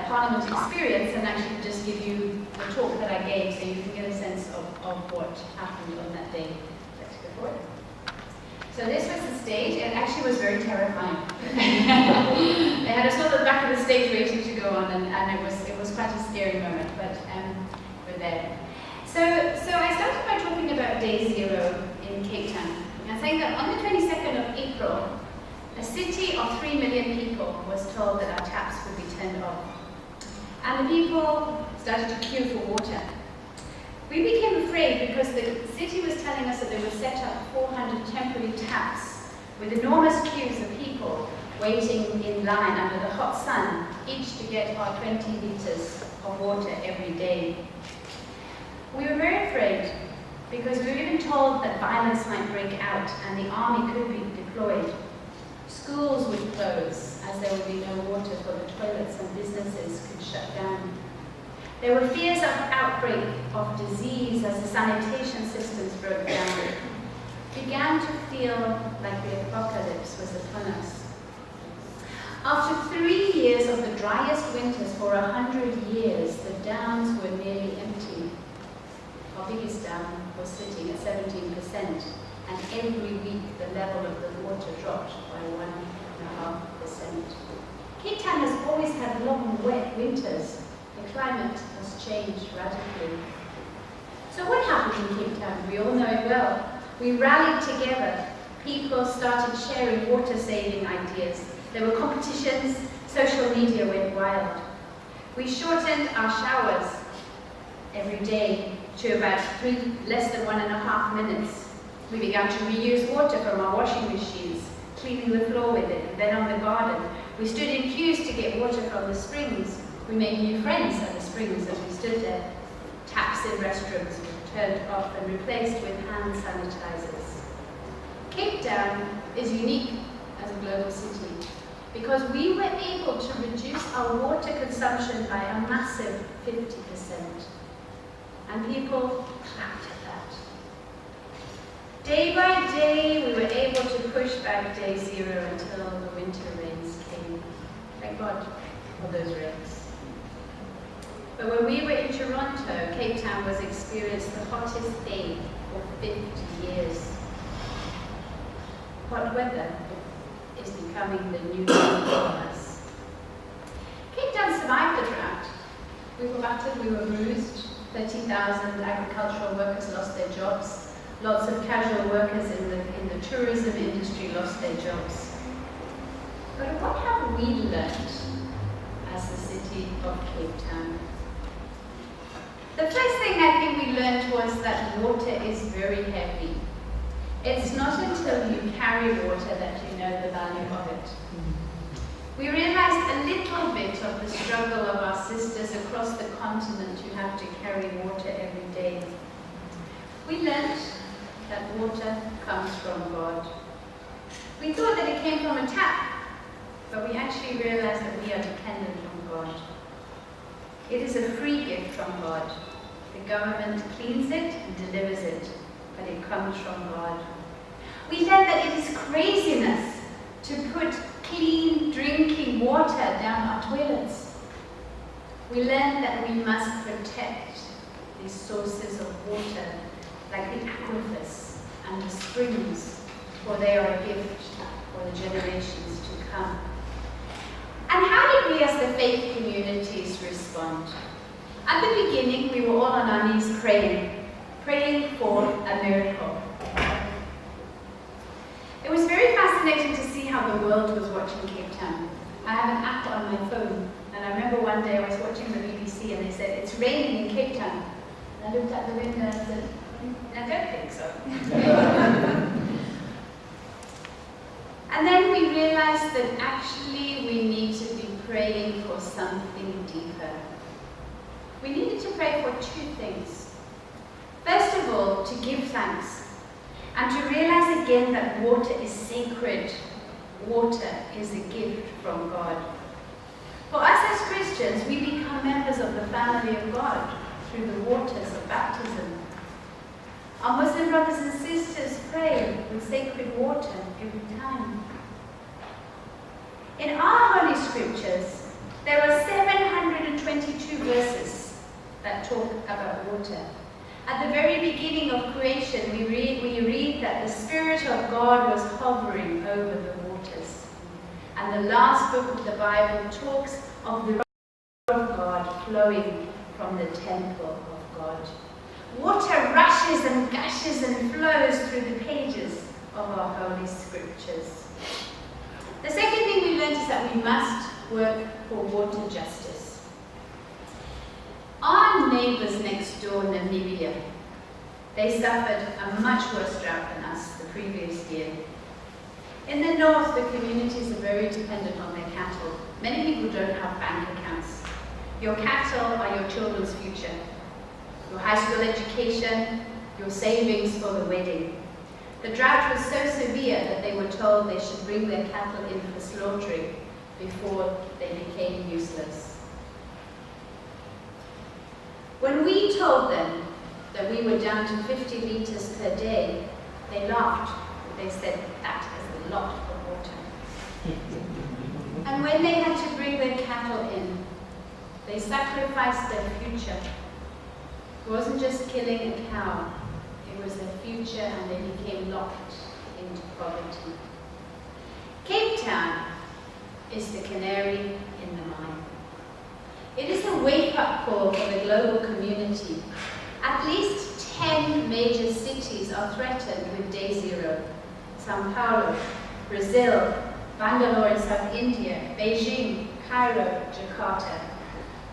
Parliament experience, and actually just give you the talk that I gave so you can get a sense of what happened on that day. Let's go forward. So this was the stage. It actually was very terrifying. They had us all at the back of the stage waiting to go on, and it was quite a scary moment, but we're there. So I started by talking about Day Zero in Cape Town, and saying that on the 22nd of April, a city of 3 million people was told that our taps would be turned off. And the people started to queue for water. We became afraid because the city was telling us that they would set up 400 temporary taps with enormous queues of people waiting in line under the hot sun, each to get our 20 litres of water every day. We were very afraid because we were even told that violence might break out and the army could be deployed. Schools would close as there would be no water for the toilets and businesses could shut down. There were fears of outbreak of disease as the sanitation systems broke down. It began to feel like the apocalypse was upon us. After 3 years of the driest winters for 100 years, the dams were nearly empty. Our biggest dam was sitting at 17%, and every week the level of the water dropped by 1.5%. Cape Town has always had long, wet winters. The climate has changed radically. So what happened in Cape Town? We all know it well. We rallied together. People started sharing water-saving ideas. There were competitions. Social media went wild. We shortened our showers every day to about less than 1.5 minutes. We began to reuse water from our washing machines, cleaning the floor with it, and then on the garden. We stood in queues to get water from the springs. We made new friends at the springs as we stood there. Taps in restrooms were turned off and replaced with hand sanitizers. Cape Town is unique as a global city because we were able to reduce our water consumption by a massive 50%. And people clapped at that. Day by day, we were able to push back day zero until the winter rains came. Thank God for those rains. But when we were in Toronto, Cape Town was experienced the hottest day for 50 years. Hot weather is becoming the new norm for us. Cape Town survived the drought. We were battered, we were bruised. 30,000 agricultural workers lost their jobs. Lots of casual workers in the tourism industry lost their jobs. But what have we learned as the city of Cape Town? The first thing I think we learned was that water is very heavy. It's not until you carry water that you know the value of it. We realized a little bit of the struggle of our sisters across the continent who have to carry water every day. We learned that water comes from God. We thought that it came from a tap, but we actually realized that we are dependent on God. It is a free gift from God. The government cleans it and delivers it, but it comes from God. We learned that it is craziness to put clean drinking water down our toilets. We learned that we must protect these sources of water, like the aquifers and the springs, for they are a gift for the generations to come. And how did we as the faith communities respond? At the beginning, we were all on our knees praying for a miracle. It was very fascinating to see how the world was watching Cape Town. I have an app on my phone, and I remember one day I was watching the BBC and they said, it's raining in Cape Town. And I looked out the window and I said, I don't think so. And then we realized that actually we need to be praying for something deeper. We needed to pray for two things. First of all, to give thanks. And to realize again that water is sacred. Water is a gift from God. For us as Christians, we become members of the family of God through the waters of baptism. Our Muslim brothers and sisters pray with sacred water every time. In our Holy Scriptures, there are 722 verses that talk about water. At the very beginning of creation, we read that the Spirit of God was hovering over the waters. And the last book of the Bible talks of the river of God flowing from the temple of God. Water rushes and gushes and flows through the pages of our Holy Scriptures. The second thing we learned is that we must work for water justice. Our neighbors next door, Namibia, they suffered a much worse drought than us the previous year. In the north, the communities are very dependent on their cattle. Many people don't have bank accounts. Your cattle are your children's future, your high school education, your savings for the wedding. The drought was so severe that they were told they should bring their cattle in for slaughtering before they became useless. When we told them that we were down to 50 litres per day, they laughed. They said, that is a lot of water. And when they had to bring their cattle in, they sacrificed their future. It wasn't just killing a cow, it was their future, and they became locked into poverty. Cape Town is the canary in the mine. It is a wake-up call for the global community. At least 10 major cities are threatened with day zero. São Paulo, Brazil, Bangalore in South India, Beijing, Cairo, Jakarta.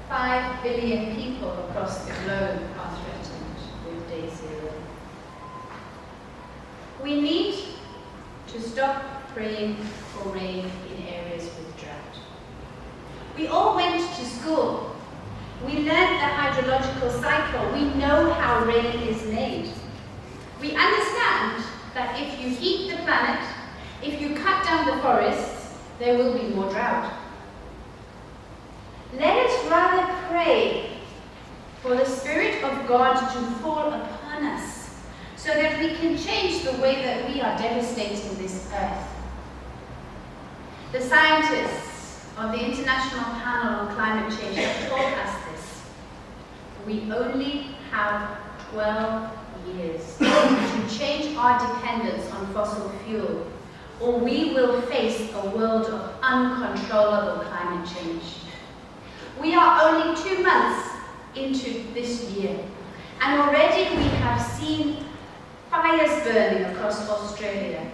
5 billion people across the globe are threatened with day zero. We need to stop praying for rain in areas with drought. We all went to school. We learned the hydrological cycle. We know how rain is made. We understand that if you heat the planet, if you cut down the forests, there will be more drought. Let us rather pray for the Spirit of God to fall upon us so that we can change the way that we are devastating this earth. The scientists of the International Panel on Climate Change have told us this. We only have 12 years to change our dependence on fossil fuel, or we will face a world of uncontrollable climate change. We are only 2 months into this year, and already we have seen fires burning across Australia.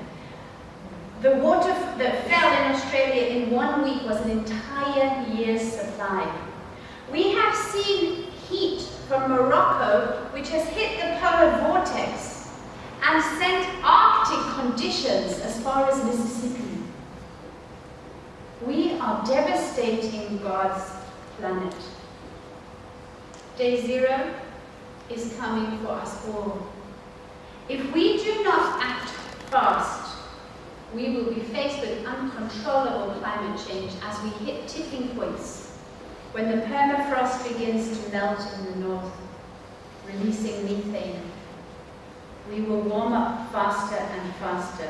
The water that fell in Australia in 1 week was an entire year's supply. We have seen heat from Morocco, which has hit the polar vortex and sent Arctic conditions as far as Mississippi. We are devastating God's planet. Day zero is coming for us all. If we do not act fast, we will be faced with uncontrollable climate change as we hit tipping points, when the permafrost begins to melt in the north, releasing methane. We will warm up faster and faster.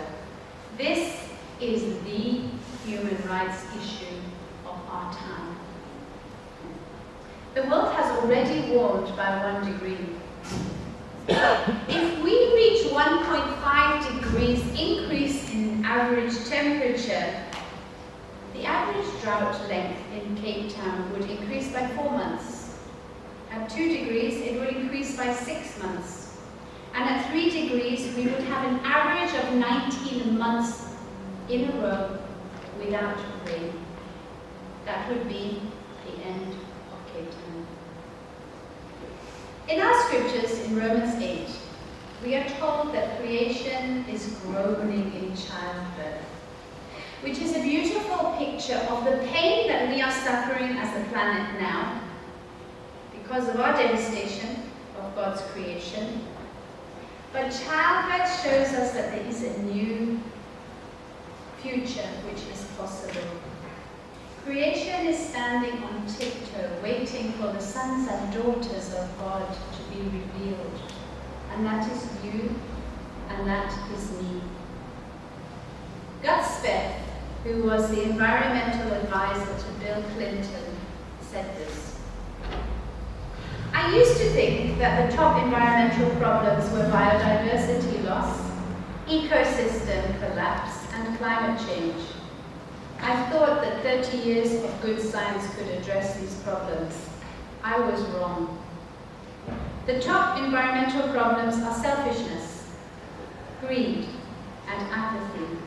This is the human rights issue of our time. The world has already warmed by 1 degree. If we reach 1.5 degrees increase in average temperature, the average drought length in Cape Town would increase by 4 months. At 2 degrees, it would increase by 6 months. And at 3 degrees, we would have an average of 19 months in a row without rain. That would be the end of Cape Town. In our scriptures in Romans 8, we are told that creation is groaning in childbirth, which is a beautiful picture of the pain that we are suffering as a planet now because of our devastation of God's creation. But childbirth shows us that there is a new future which is possible. Creation is standing on tiptoe, waiting for the sons and daughters of God to be revealed. And that is you, and that is me. Gus Speth, who was the environmental advisor to Bill Clinton, said this: I used to think that the top environmental problems were biodiversity loss, ecosystem collapse, and climate change. I thought that 30 years of good science could address these problems. I was wrong. The top environmental problems are selfishness, greed, and apathy.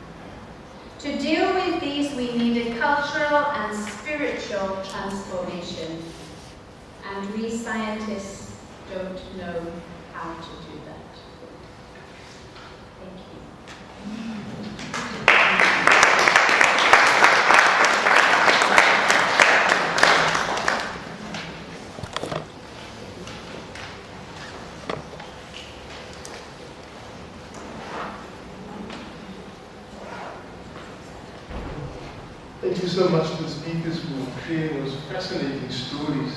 To deal with these, we need a cultural and spiritual transformation. And we scientists don't know how to do that. Thank you. Thank you so much to the speakers for sharing those fascinating stories.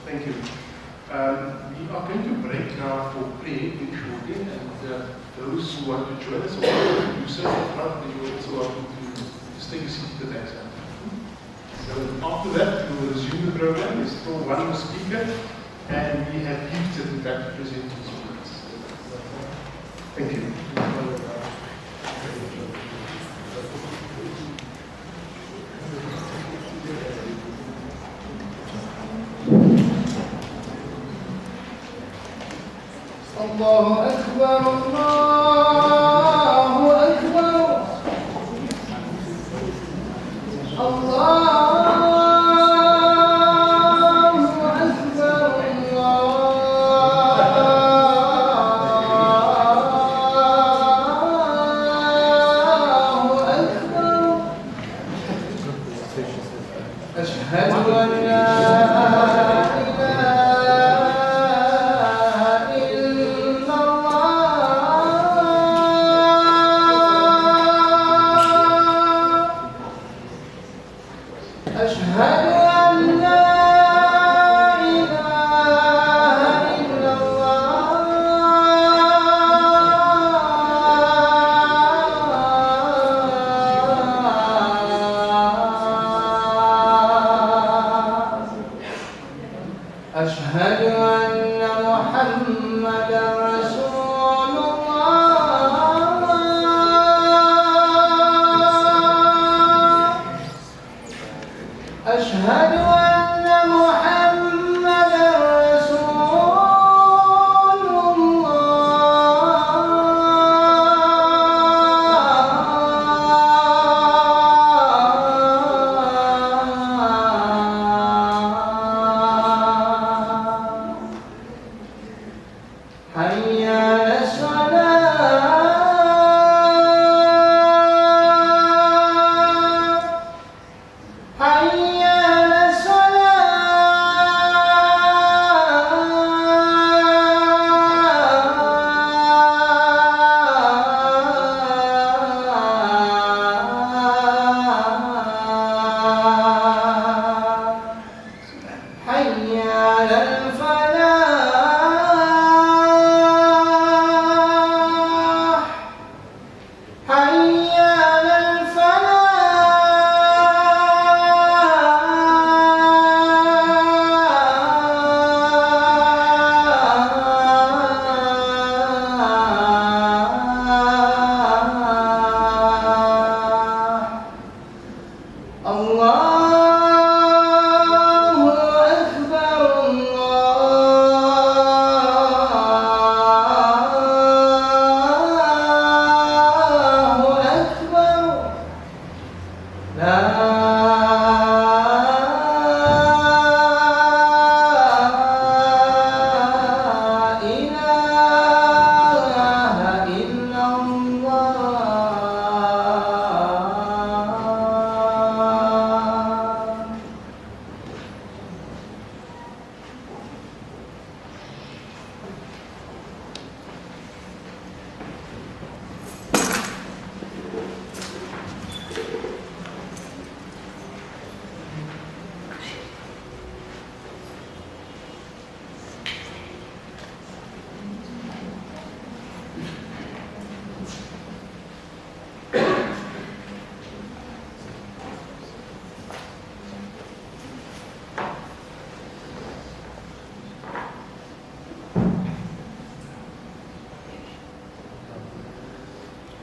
Thank you. We are going to break now for prayer in shortly, and those who want to join us or want to do so, if not, you are also welcome to just take a seat at the back side. So after that, we will resume the program. There's still one more speaker, and we have gifts that we'd like to present to the students. Thank you. الله أكبر الله أكبر الله أكبر الله أكبر أشهد أن لا أشهد أن محمدا رسول الله أشهد أن محمدا رسول حي على الصلاة حي على الصلاة حي على الفلاح حي على الفلاح الله أكبر الله أكبر لا إله إلا الله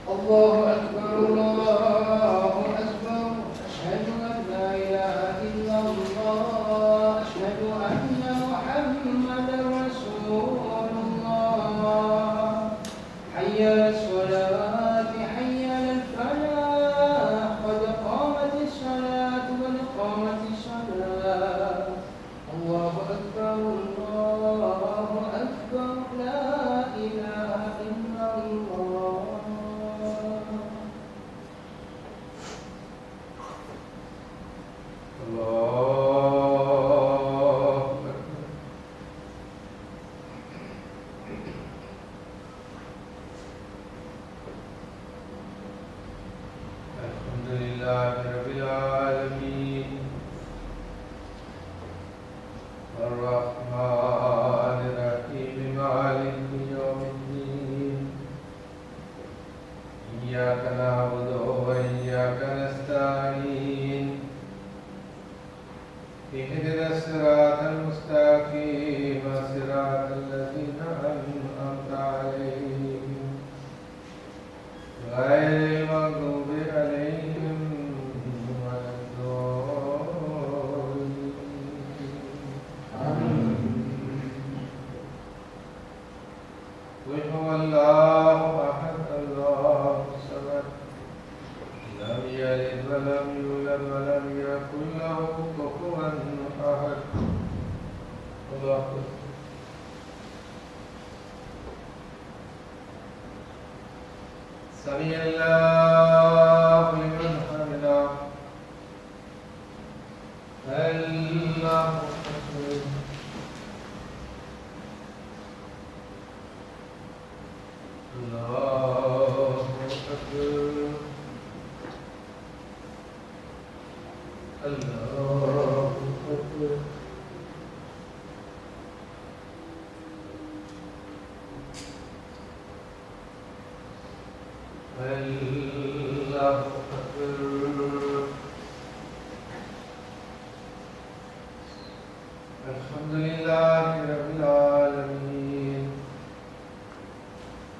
الله أكبر الله أكبر أشهد أن لا إله إلا الله أشهد أن محمدا رسول الله حي على الصلاة حي على الفلاح قد قامت الصلاة قد قامت الصلاة الله أكبر الله أكبر لا إله إلا الله الله أكبر الحمد لله رب العالمين إياك نعبد وإياك نستعين اهدنا الصراط المستقيم صراط الذين أنعمت عليهم غير المغضوب عليهم ولا الضالين قل هو الله أحد الله الصمد لم يلد ولم يولد ولم يكن له كفوا أحد الله أكبر سمع الله لمن حمده الله أكبر الله أكبر الله أكبر الله أكبر الحمد لله رب العالمين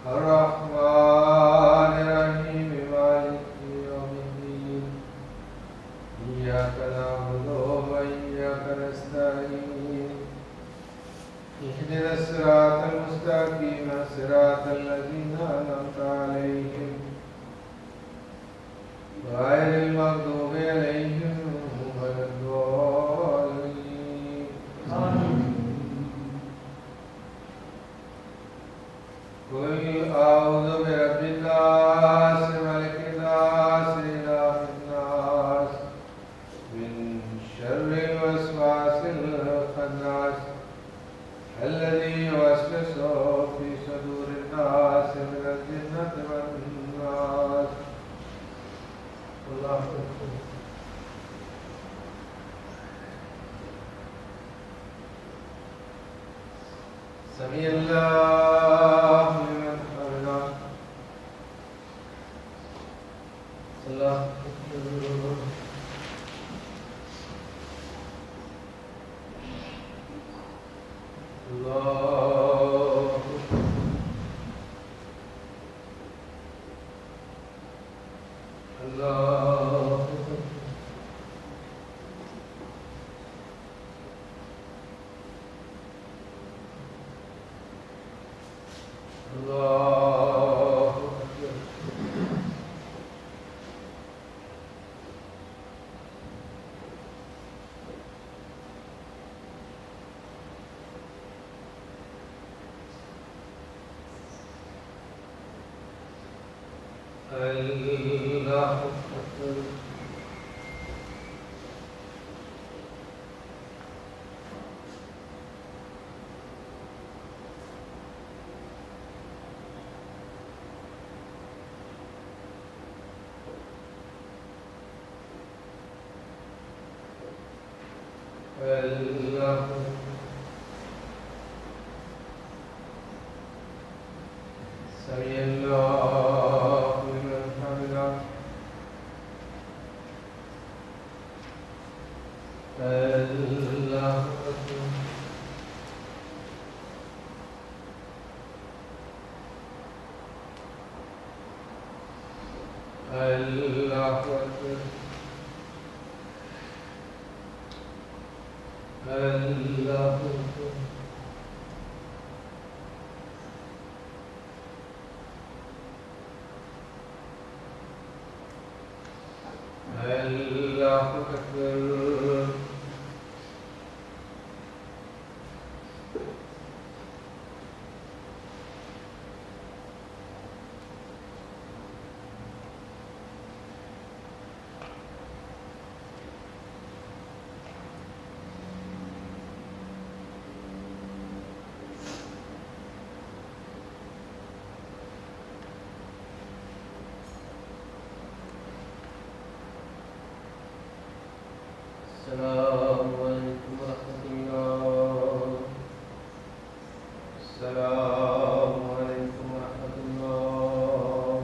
الرحمن الرحيم مالك يوم الدين إياك نعبد وإياك نستعين اهدنا الصراط المستقيم صراط الذين أنعمت عليهم غير المغضوب عليهم ولا الضالين قل أعوذ برب الناس ملك الناس إله الناس من شر الوسواس الخناس الذي يوسوس في صدور الناس من الجنة والناس الله أكبر سمع الله لمن حمده الله أكبر الله الله الله الله أكبر الله سمع الله لمن حمده الله أكبر الله أكبر الله أكبر الله أكبر السلام عليكم ورحمة الله. السلام عليكم ورحمة الله.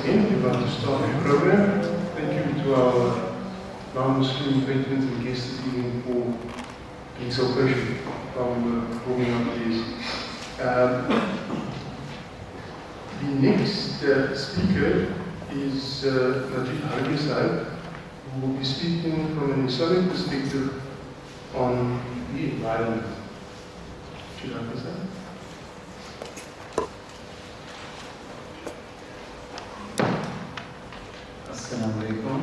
again, we're about to start the program. Thank you to our non-Muslim patrons and guests this evening for being so patient from warming up these. The next speaker is Najib Harbi Sahib, who will be speaking from an Islamic perspective on the environment. Should I present? Assalamu alaikum.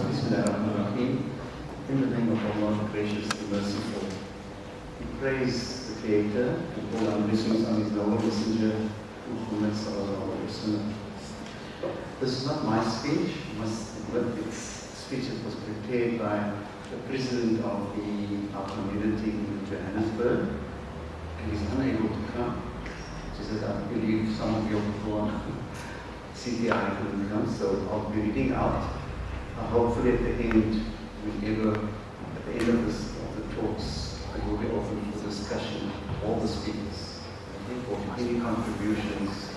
Bismillahirrahmanirrahim. In the name of Allah, gracious and merciful, we praise the Creator and all our blessings on His noble messenger, Muhammad sallallahu alaihi wasallam. This is not my speech. I must admit, its speech was prepared by the president of our community in Johannesburg, and he's unable to come. She said, I believe some of you before CTI couldn't come, so I'll be reading out. Hopefully at the end, at the end of the talks, it will be open for discussion, all the speakers, for any contributions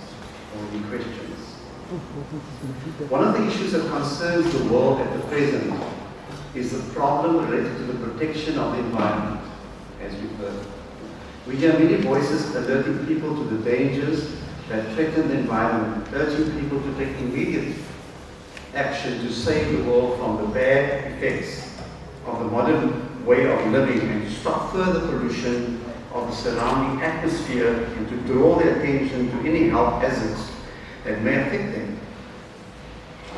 or any questions. One of the issues that concerns the world at the present is the problem related to the protection of the environment, as we've heard. We hear many voices alerting people to the dangers that threaten the environment, urging people to take immediate action to save the world from the bad effects of the modern way of living and to stop further pollution of the surrounding atmosphere and to draw their attention to any health hazards that may affect them.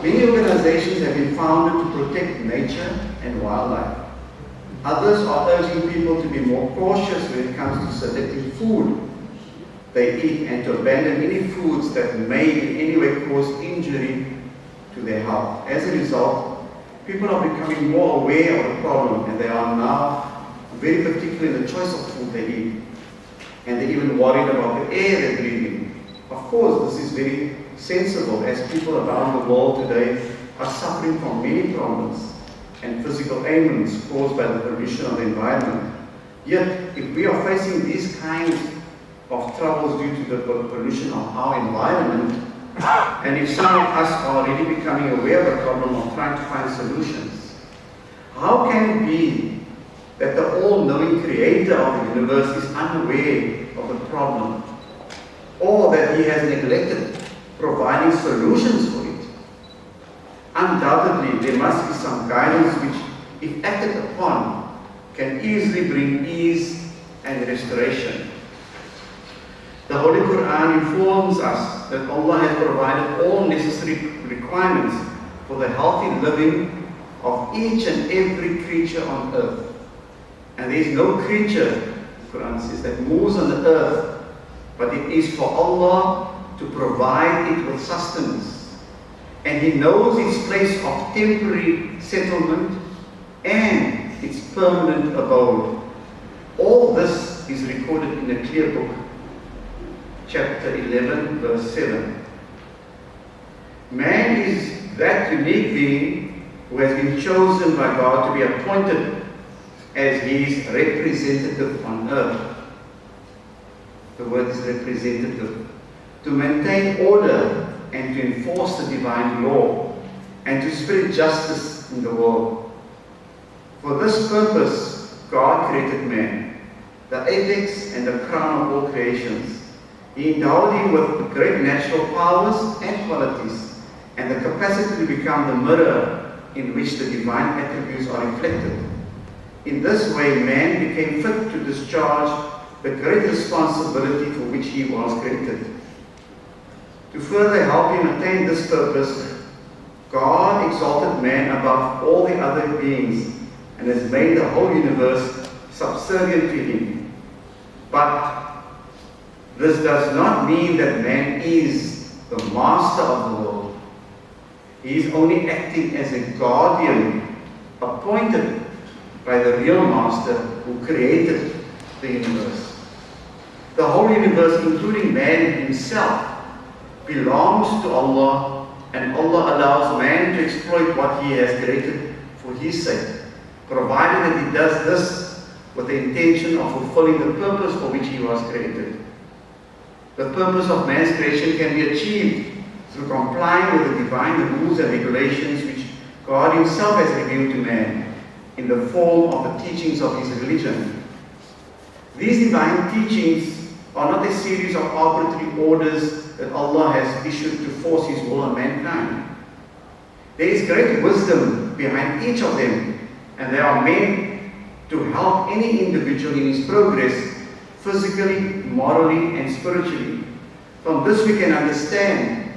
Many organizations have been founded to protect nature and wildlife. Others are urging people to be more cautious when it comes to selecting food they eat and to abandon any foods that may in any way cause injury to their health. As a result, people are becoming more aware of the problem and they are now very particular in the choice of food they eat. And they're even worried about the air they're breathing. Of course, this is very sensible as people around the world today are suffering from many problems and physical ailments caused by the pollution of the environment. Yet, if we are facing these kinds of troubles due to the pollution of our environment, and if some of us are already becoming aware of the problem or trying to find solutions, how can it be that the all-knowing creator of the universe is unaware of the problem, or that he has neglected providing solutions for it? Undoubtedly, there must be some guidance which, if acted upon, can easily bring ease and restoration. The Holy Quran informs us that Allah has provided all necessary requirements for the healthy living of each and every creature on earth. And there is no creature, the Quran says, that moves on the earth, but it is for Allah to provide it with sustenance. And He knows its place of temporary settlement and its permanent abode. All this is recorded in a clear book. Chapter 11, verse 7. Man is that unique being who has been chosen by God to be appointed as His representative on earth. The word is representative. To maintain order and to enforce the divine law and to spread justice in the world. For this purpose, God created man, the apex and the crown of all creations. He endowed him with great natural powers and qualities, and the capacity to become the mirror in which the divine attributes are reflected. In this way, man became fit to discharge the great responsibility for which he was created. To further help him attain this purpose, God exalted man above all the other beings and has made the whole universe subservient to him. But this does not mean that man is the master of the world. He is only acting as a guardian appointed by the real master who created the universe. The whole universe, including man himself, belongs to Allah, and Allah allows man to exploit what He has created for His sake, provided that he does this with the intention of fulfilling the purpose for which he was created. The purpose of man's creation can be achieved through complying with the divine rules and regulations which God Himself has revealed to man in the form of the teachings of His religion. These divine teachings are not a series of arbitrary orders that Allah has issued to force His will on mankind. There is great wisdom behind each of them, and they are meant to help any individual in his progress, physically, morally, and spiritually. From this we can understand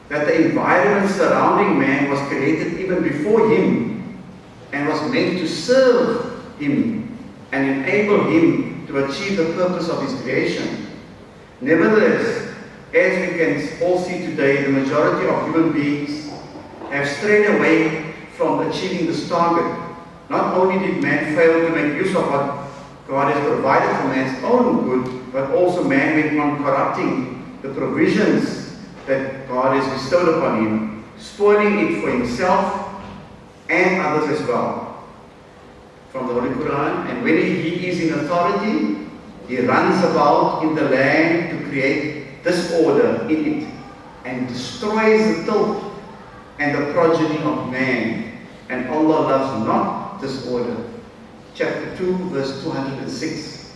that the environment surrounding man was created even before him and was meant to serve him and enable him to achieve the purpose of his creation. Nevertheless, as we can all see today, the majority of human beings have strayed away from achieving this target. Not only did man fail to make use of what God has provided for man's own good, but also man went on corrupting the provisions that God has bestowed upon him, spoiling it for himself and others as well. From the Holy Quran, and when he is in authority, he runs about in the land to create disorder in it and destroys the tilth and the progeny of man, and Allah loves not disorder. Chapter 2, verse 206.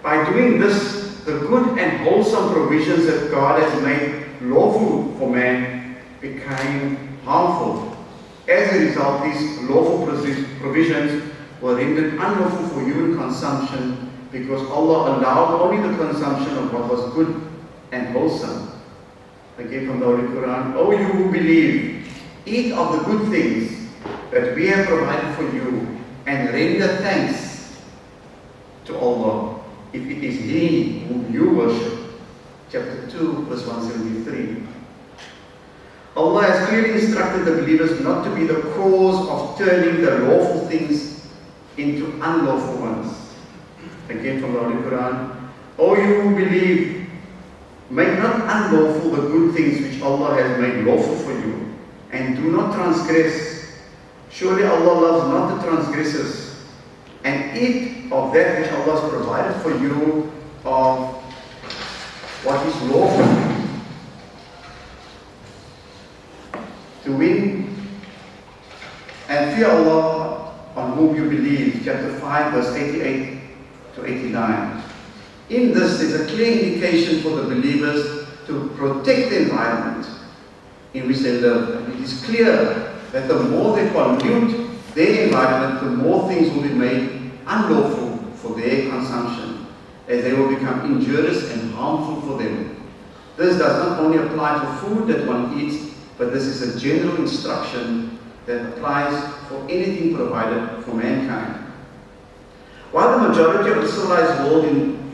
By doing this, the good and wholesome provisions that God has made lawful for man became harmful. As a result, these lawful provisions were rendered unlawful for human consumption because Allah allowed only the consumption of what was good and wholesome. Again from the Holy Quran, O you who believe, eat of the good things that we have provided for you and render thanks to Allah if it is He whom you worship. Chapter 2, verse 173. Allah has clearly instructed the believers not to be the cause of turning the lawful things into unlawful ones. Again from the Holy Quran, O you who believe, make not unlawful the good things which Allah has made lawful for you, and do not transgress. Surely Allah loves not the transgressors, and eat of that which Allah has provided for you of what is lawful. To win and fear Allah on whom you believe. Chapter 5, verse 88 to 89. In this, there is a clear indication for the believers to protect the environment in which they live. And it is clear that the more they pollute their environment, the more things will be made unlawful for their consumption, as they will become injurious and harmful for them. This does not only apply to food that one eats, but this is a general instruction that applies for anything provided for mankind. While the majority of the civilized world in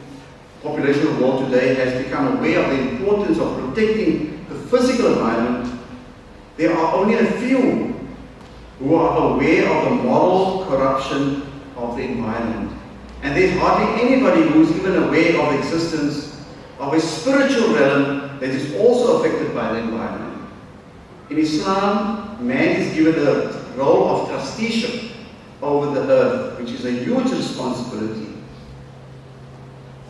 population of the world today has become aware of the importance of protecting the physical environment, there are only a few who are aware of the moral corruption of the environment. And there's hardly anybody who is even aware of the existence of a spiritual realm that is also affected by the environment. In Islam, man is given the role of trusteeship over the earth, which is a huge responsibility.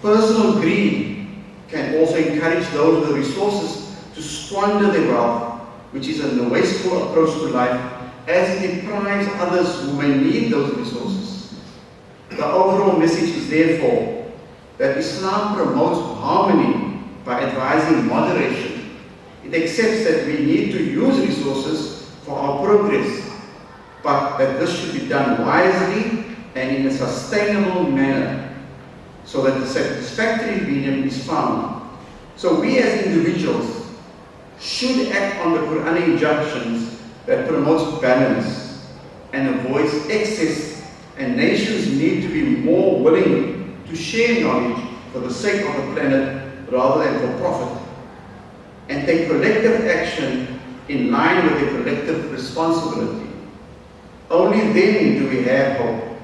Personal greed can also encourage those with the resources to squander their wealth, which is a wasteful approach to life, as it deprives others who may need those resources. The overall message is therefore that Islam promotes harmony by advising moderation. It accepts that we need to use resources for our progress, but that this should be done wisely and in a sustainable manner, so that the satisfactory medium is found. So we as individuals should act on the Quranic injunctions that promotes balance and avoids excess, and nations need to be more willing to share knowledge for the sake of the planet rather than for profit, and take collective action in line with their collective responsibility. Only then do we have hope.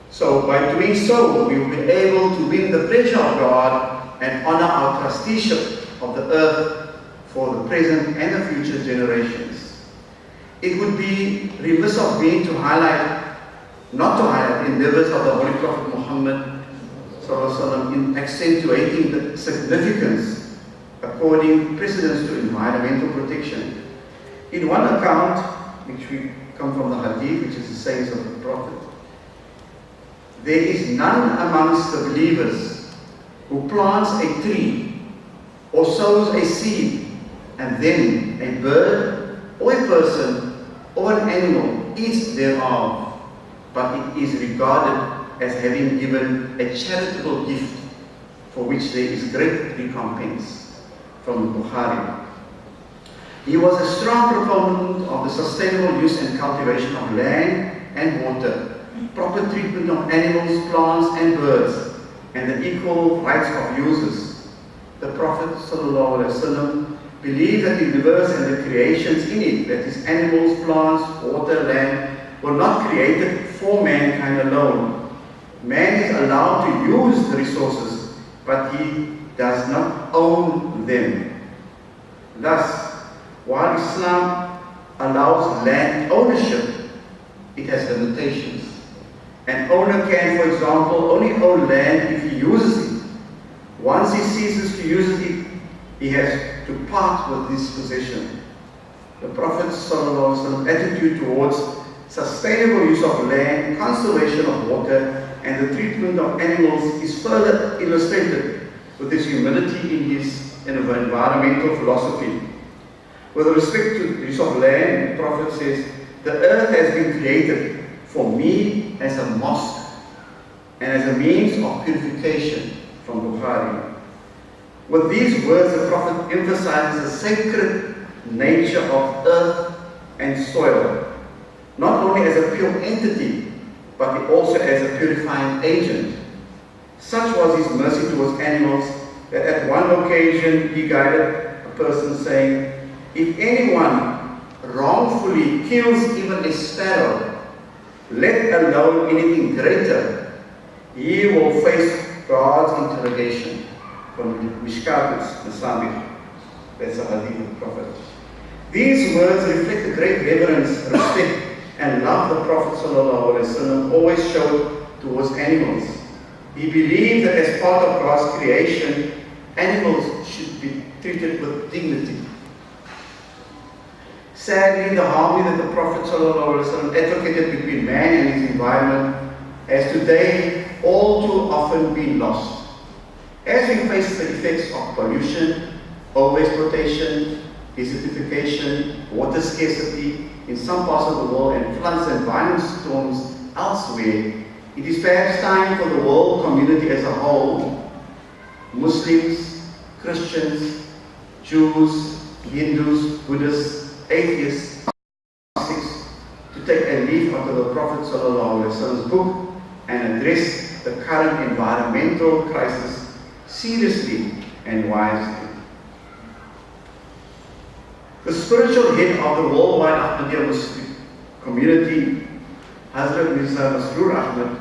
So by doing so, we will be able to win the pleasure of God and honor our trusteeship of the earth for the present and the future generations. It would be remiss of me to not to highlight the endeavors of the Holy Prophet Muhammad in accentuating the significance according precedence to environmental protection. In one account, which we come from the Hadith, which is the sayings of the Prophet, there is none amongst the believers who plants a tree or sows a seed, and then a bird or a person or an animal eats thereof, but it is regarded as having given a charitable gift for which there is great recompense. From Bukhari. He was a strong proponent of the sustainable use and cultivation of land and water, proper treatment of animals, plants and birds, and the equal rights of users. The Prophet ﷺ believed that the universe and the creations in it, that is animals, plants, water, land, were not created for mankind alone. Man is allowed to use the resources, but he does not own them. Thus, while Islam allows land ownership, it has limitations. An owner can, for example, only own land if he uses it. Once he ceases to use it, he has to part with this possession. The Prophet's ﷺ attitude towards sustainable use of land, conservation of water, and the treatment of animals is further illustrated with his humility in his environmental philosophy. With respect to the use of land, the Prophet says, "The earth has been created for me as a mosque and as a means of purification," from Bukhari. With these words, the Prophet emphasizes the sacred nature of earth and soil, not only as a pure entity, but also as a purifying agent. Such was his mercy towards animals that at one occasion he guided a person saying, "If anyone wrongfully kills even a sparrow, let alone anything greater, he will face God's interrogation." From Mishkatus Masabih. That's a hadith of the Prophet. These words reflect the great reverence, respect, and love the Prophet ﷺ always showed towards animals. He believed that as part of God's creation, animals should be treated with dignity. Sadly, the harmony that the Prophet ﷺ advocated between man and his environment has today all too often been lost. As we face the effects of pollution, overexploitation, desertification, water scarcity in some parts of the world, and floods and violent storms elsewhere, it is perhaps time for the world community as a whole, Muslims, Christians, Jews, Hindus, Buddhists, atheists, agnostics, to take a leaf out of the Prophet ﷺ's book and address the current environmental crisis seriously and wisely. The spiritual head of the worldwide Ahmadiyya Muslim community, Hazrat Mirza Masroor Ahmad,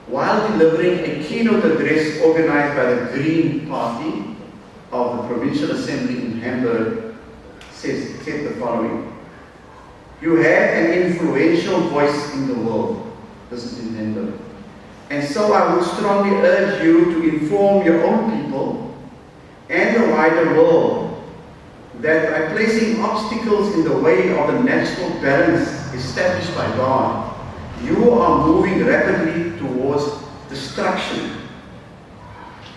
while delivering a keynote address organized by the Green Party of the Provincial Assembly in Hamburg, said the following: "You have an influential voice in the world." This is in Hamburg. "And so I would strongly urge you to inform your own people and the wider world that by placing obstacles in the way of the natural balance established by God, you are moving rapidly towards destruction.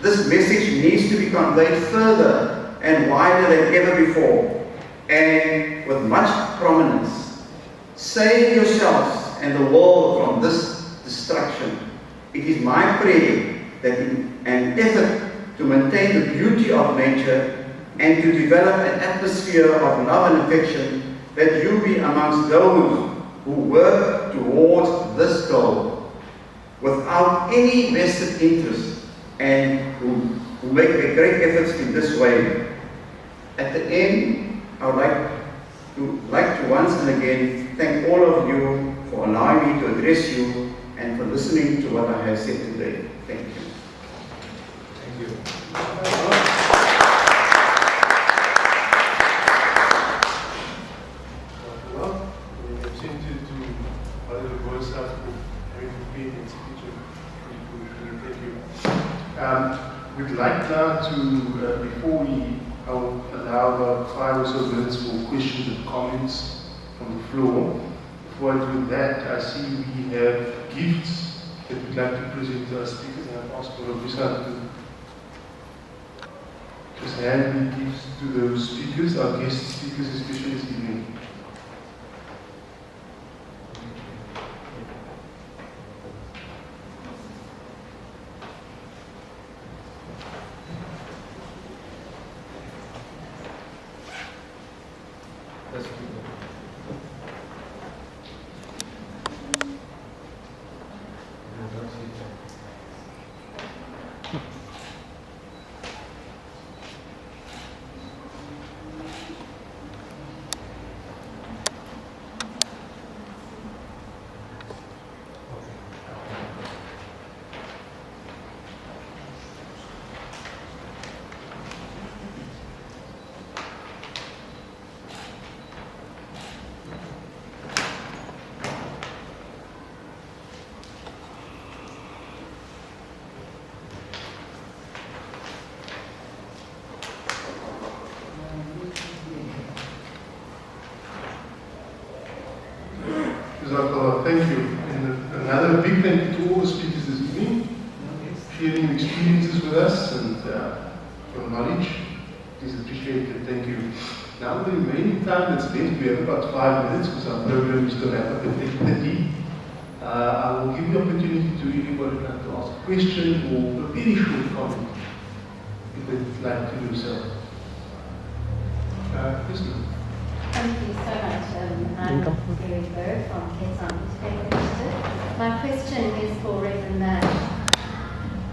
This message needs to be conveyed further and wider than ever before, and with much prominence. Save yourselves and the world from this destruction. It is my prayer that in an effort to maintain the beauty of nature and to develop an atmosphere of love and affection, that you be amongst those who work towards this goal without any vested interest and who make a great efforts in this way. At the end, I would like to once and again thank all of you for allowing me to address you and for listening to what I have said today. Thank you. Thank you. Well, we have seen to other voice staff having been in speech. Thank you. We'd like now to, before we I'll allow about 5 or so minutes for questions and comments from the floor. Before I do that, I see we have gifts that we'd like to present to our speakers, and I've asked for a to just hand the gifts to those speakers, our guest speakers, especially this evening. Thank you. And another big thank you to all the speakers this evening, sharing experiences with us and your knowledge. It is appreciated. Thank you. Now the remaining time that's left, we have about 5 minutes because our program is still up at 8:30. I will give the opportunity to anybody who like to ask a question or a very short comment if they'd like to do so. Yes, ma'am. Thank you so much. I'm Gary Bird from Cape Town. My question is for Reverend Nash.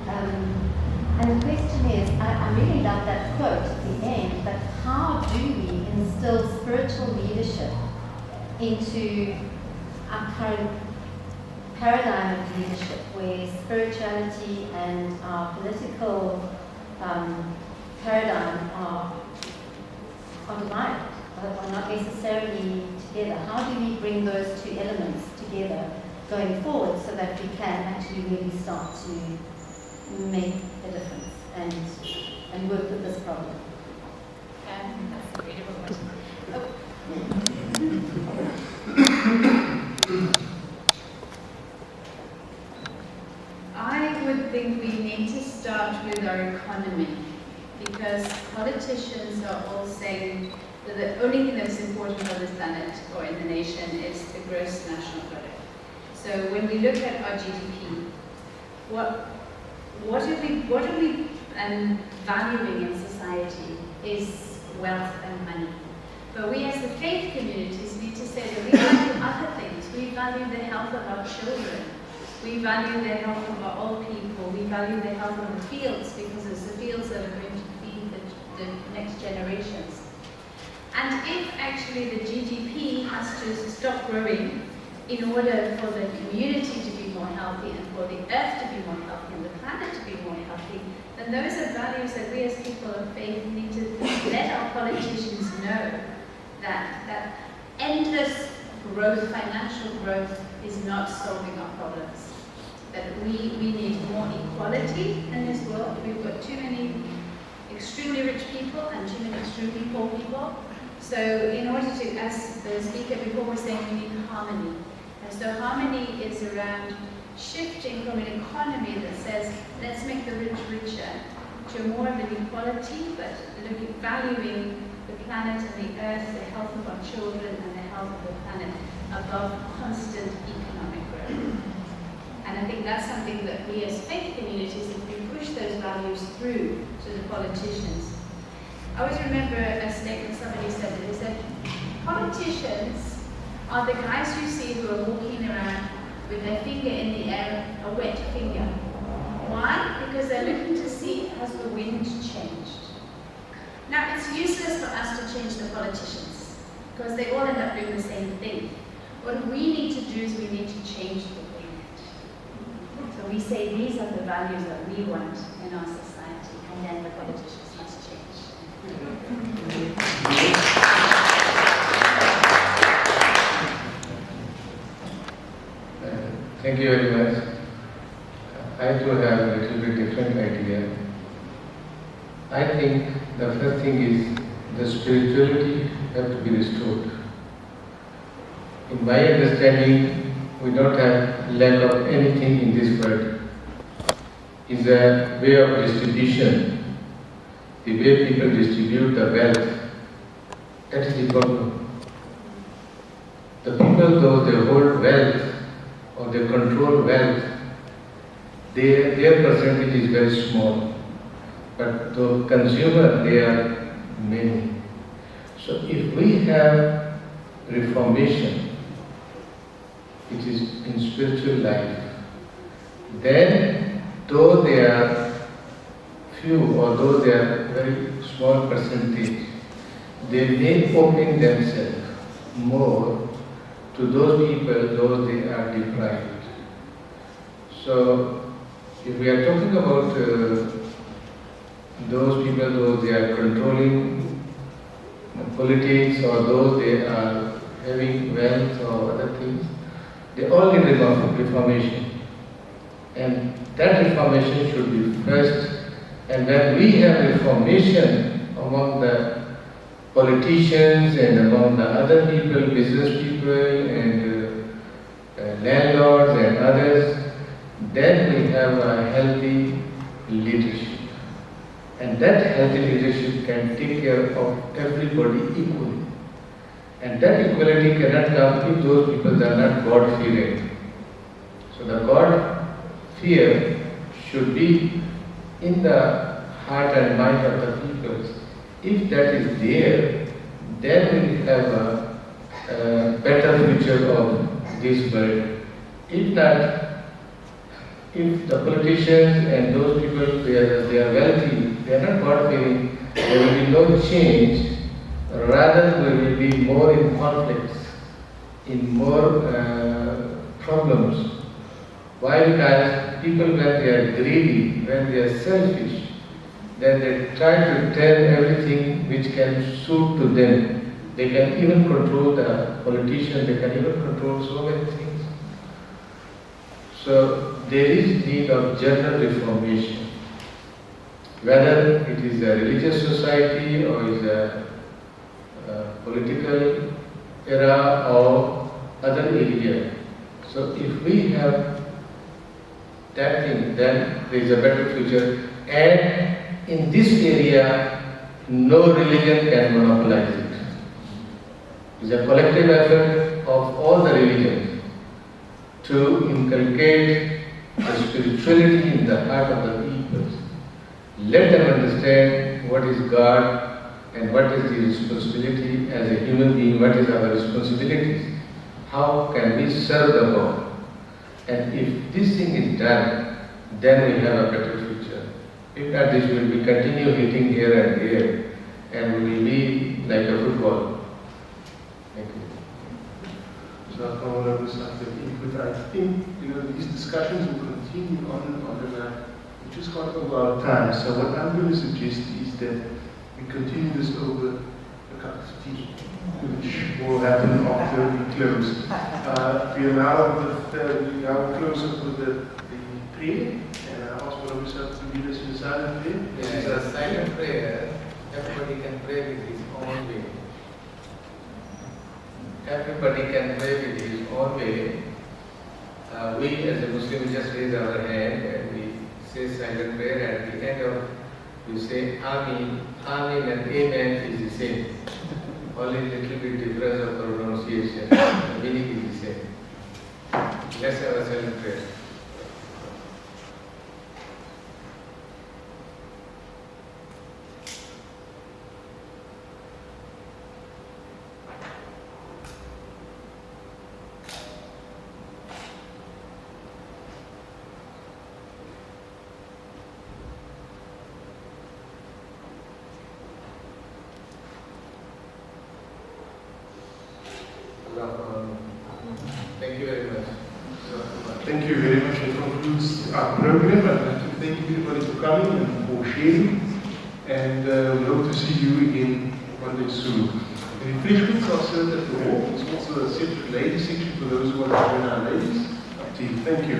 And the question is, I really love that quote at the end, but how do we instill spiritual leadership into our current paradigm of leadership, where spirituality and our political paradigm are divided? Are not necessarily together. How do we bring those two elements together going forward so that we can actually really start to make a difference and work with this problem? That's a beautiful question. I would think we need to start with our economy, because politicians are all saying that the only thing that's important on this planet or in the nation is the gross national product. So when we look at our GDP, what are we valuing in society is wealth and money. But we as the faith communities need to say that we value other things. We value the health of our children. We value the health of our old people. We value the health of the fields, because it's the fields that are going to feed the next generations. And if actually the GDP has to stop growing in order for the community to be more healthy and for the earth to be more healthy and the planet to be more healthy, then those are values that we as people of faith need to let our politicians know that endless growth, financial growth, is not solving our problems. That we need more equality in this world. We've got too many extremely rich people and too many extremely poor people. So in order to, as the speaker before was saying, we need harmony. And so harmony is around shifting from an economy that says, let's make the rich richer, to more of an equality, but valuing the planet and the earth, the health of our children and the health of the planet above constant economic growth. And I think that's something that we as faith communities, if we push those values through to the politicians. I always remember a statement somebody said, that they said, politicians are the guys you see who are walking around with their finger in the air, a wet finger. Why? Because they're looking to see, has the wind changed? Now, it's useless for us to change the politicians, because they all end up doing the same thing. What we need to do is we need to change the wind. So we say these are the values that we want in our society, and then the politicians must change. Thank you very much. I too have a little bit different idea. I think the first thing is the spirituality has to be restored. In my understanding, we don't have lack of anything in this world. It's a way of distribution, the way people distribute the wealth. That is the problem. The people, though they hold wealth or they control wealth, their percentage is very small. But the consumer, they are many. So if we have reformation, which is in spiritual life, then though they are few or though they are very small percentage, they may open themselves more to those people, those they are deprived. So if we are talking about those people, those they are controlling politics or those they are having wealth or other things, they all need reformation. And that reformation should be first. And when we have reformation among the politicians and among the other people, business people and landlords and others, then we have a healthy leadership. And that healthy leadership can take care of everybody equally. And that equality cannot come if those people are not God-fearing. So the God-fear should be in the heart and mind of the people. If that is there, then we have a better future of this world. If not, if the politicians and those people, they are wealthy, they are not God-fearing, there will be no change. Rather, we will be more in conflicts, in more problems. Why? Because people, when they are greedy, when they are selfish, then they try to tell everything which can suit to them. They can even control the politician, they can even control so many things. So there is need of general reformation. Whether it is a religious society or is a political era or other area. So if we have that thing, then there is a better future. And in this area, no religion can monopolize it. It's a collective effort of all the religions to inculcate the spirituality in the heart of the people. Let them understand what is God and what is the responsibility as a human being, what is our responsibilities, how can we serve the God. And if this thing is done, then we have a better future. If not, this will be continue hitting here and there, and we will be like a football. Thank you. So I think these discussions will continue on and on. We just got over our time. So what I'm going to suggest is that we continue this over a cup of tea, which will happen after we close. We are now close up with the prayer, and I ask one of us to lead us in a silent prayer. It's a silent prayer. Everybody can pray with his own way. Everybody can pray with his own way. We as a Muslim just raise our hand and we say silent prayer. At the end of you say Amin. Amin and Amen is the same. Only little bit difference of pronunciation. The meaning is the same. Let's have a silent prayer. Thank you very much. Thank you very much. That concludes our program. I'd like to thank everybody for coming and for sharing. And we hope to see you again one day soon. The refreshments are served at the hall. There's also a separate ladies section for those who want to join our ladies. Up to you. Thank you.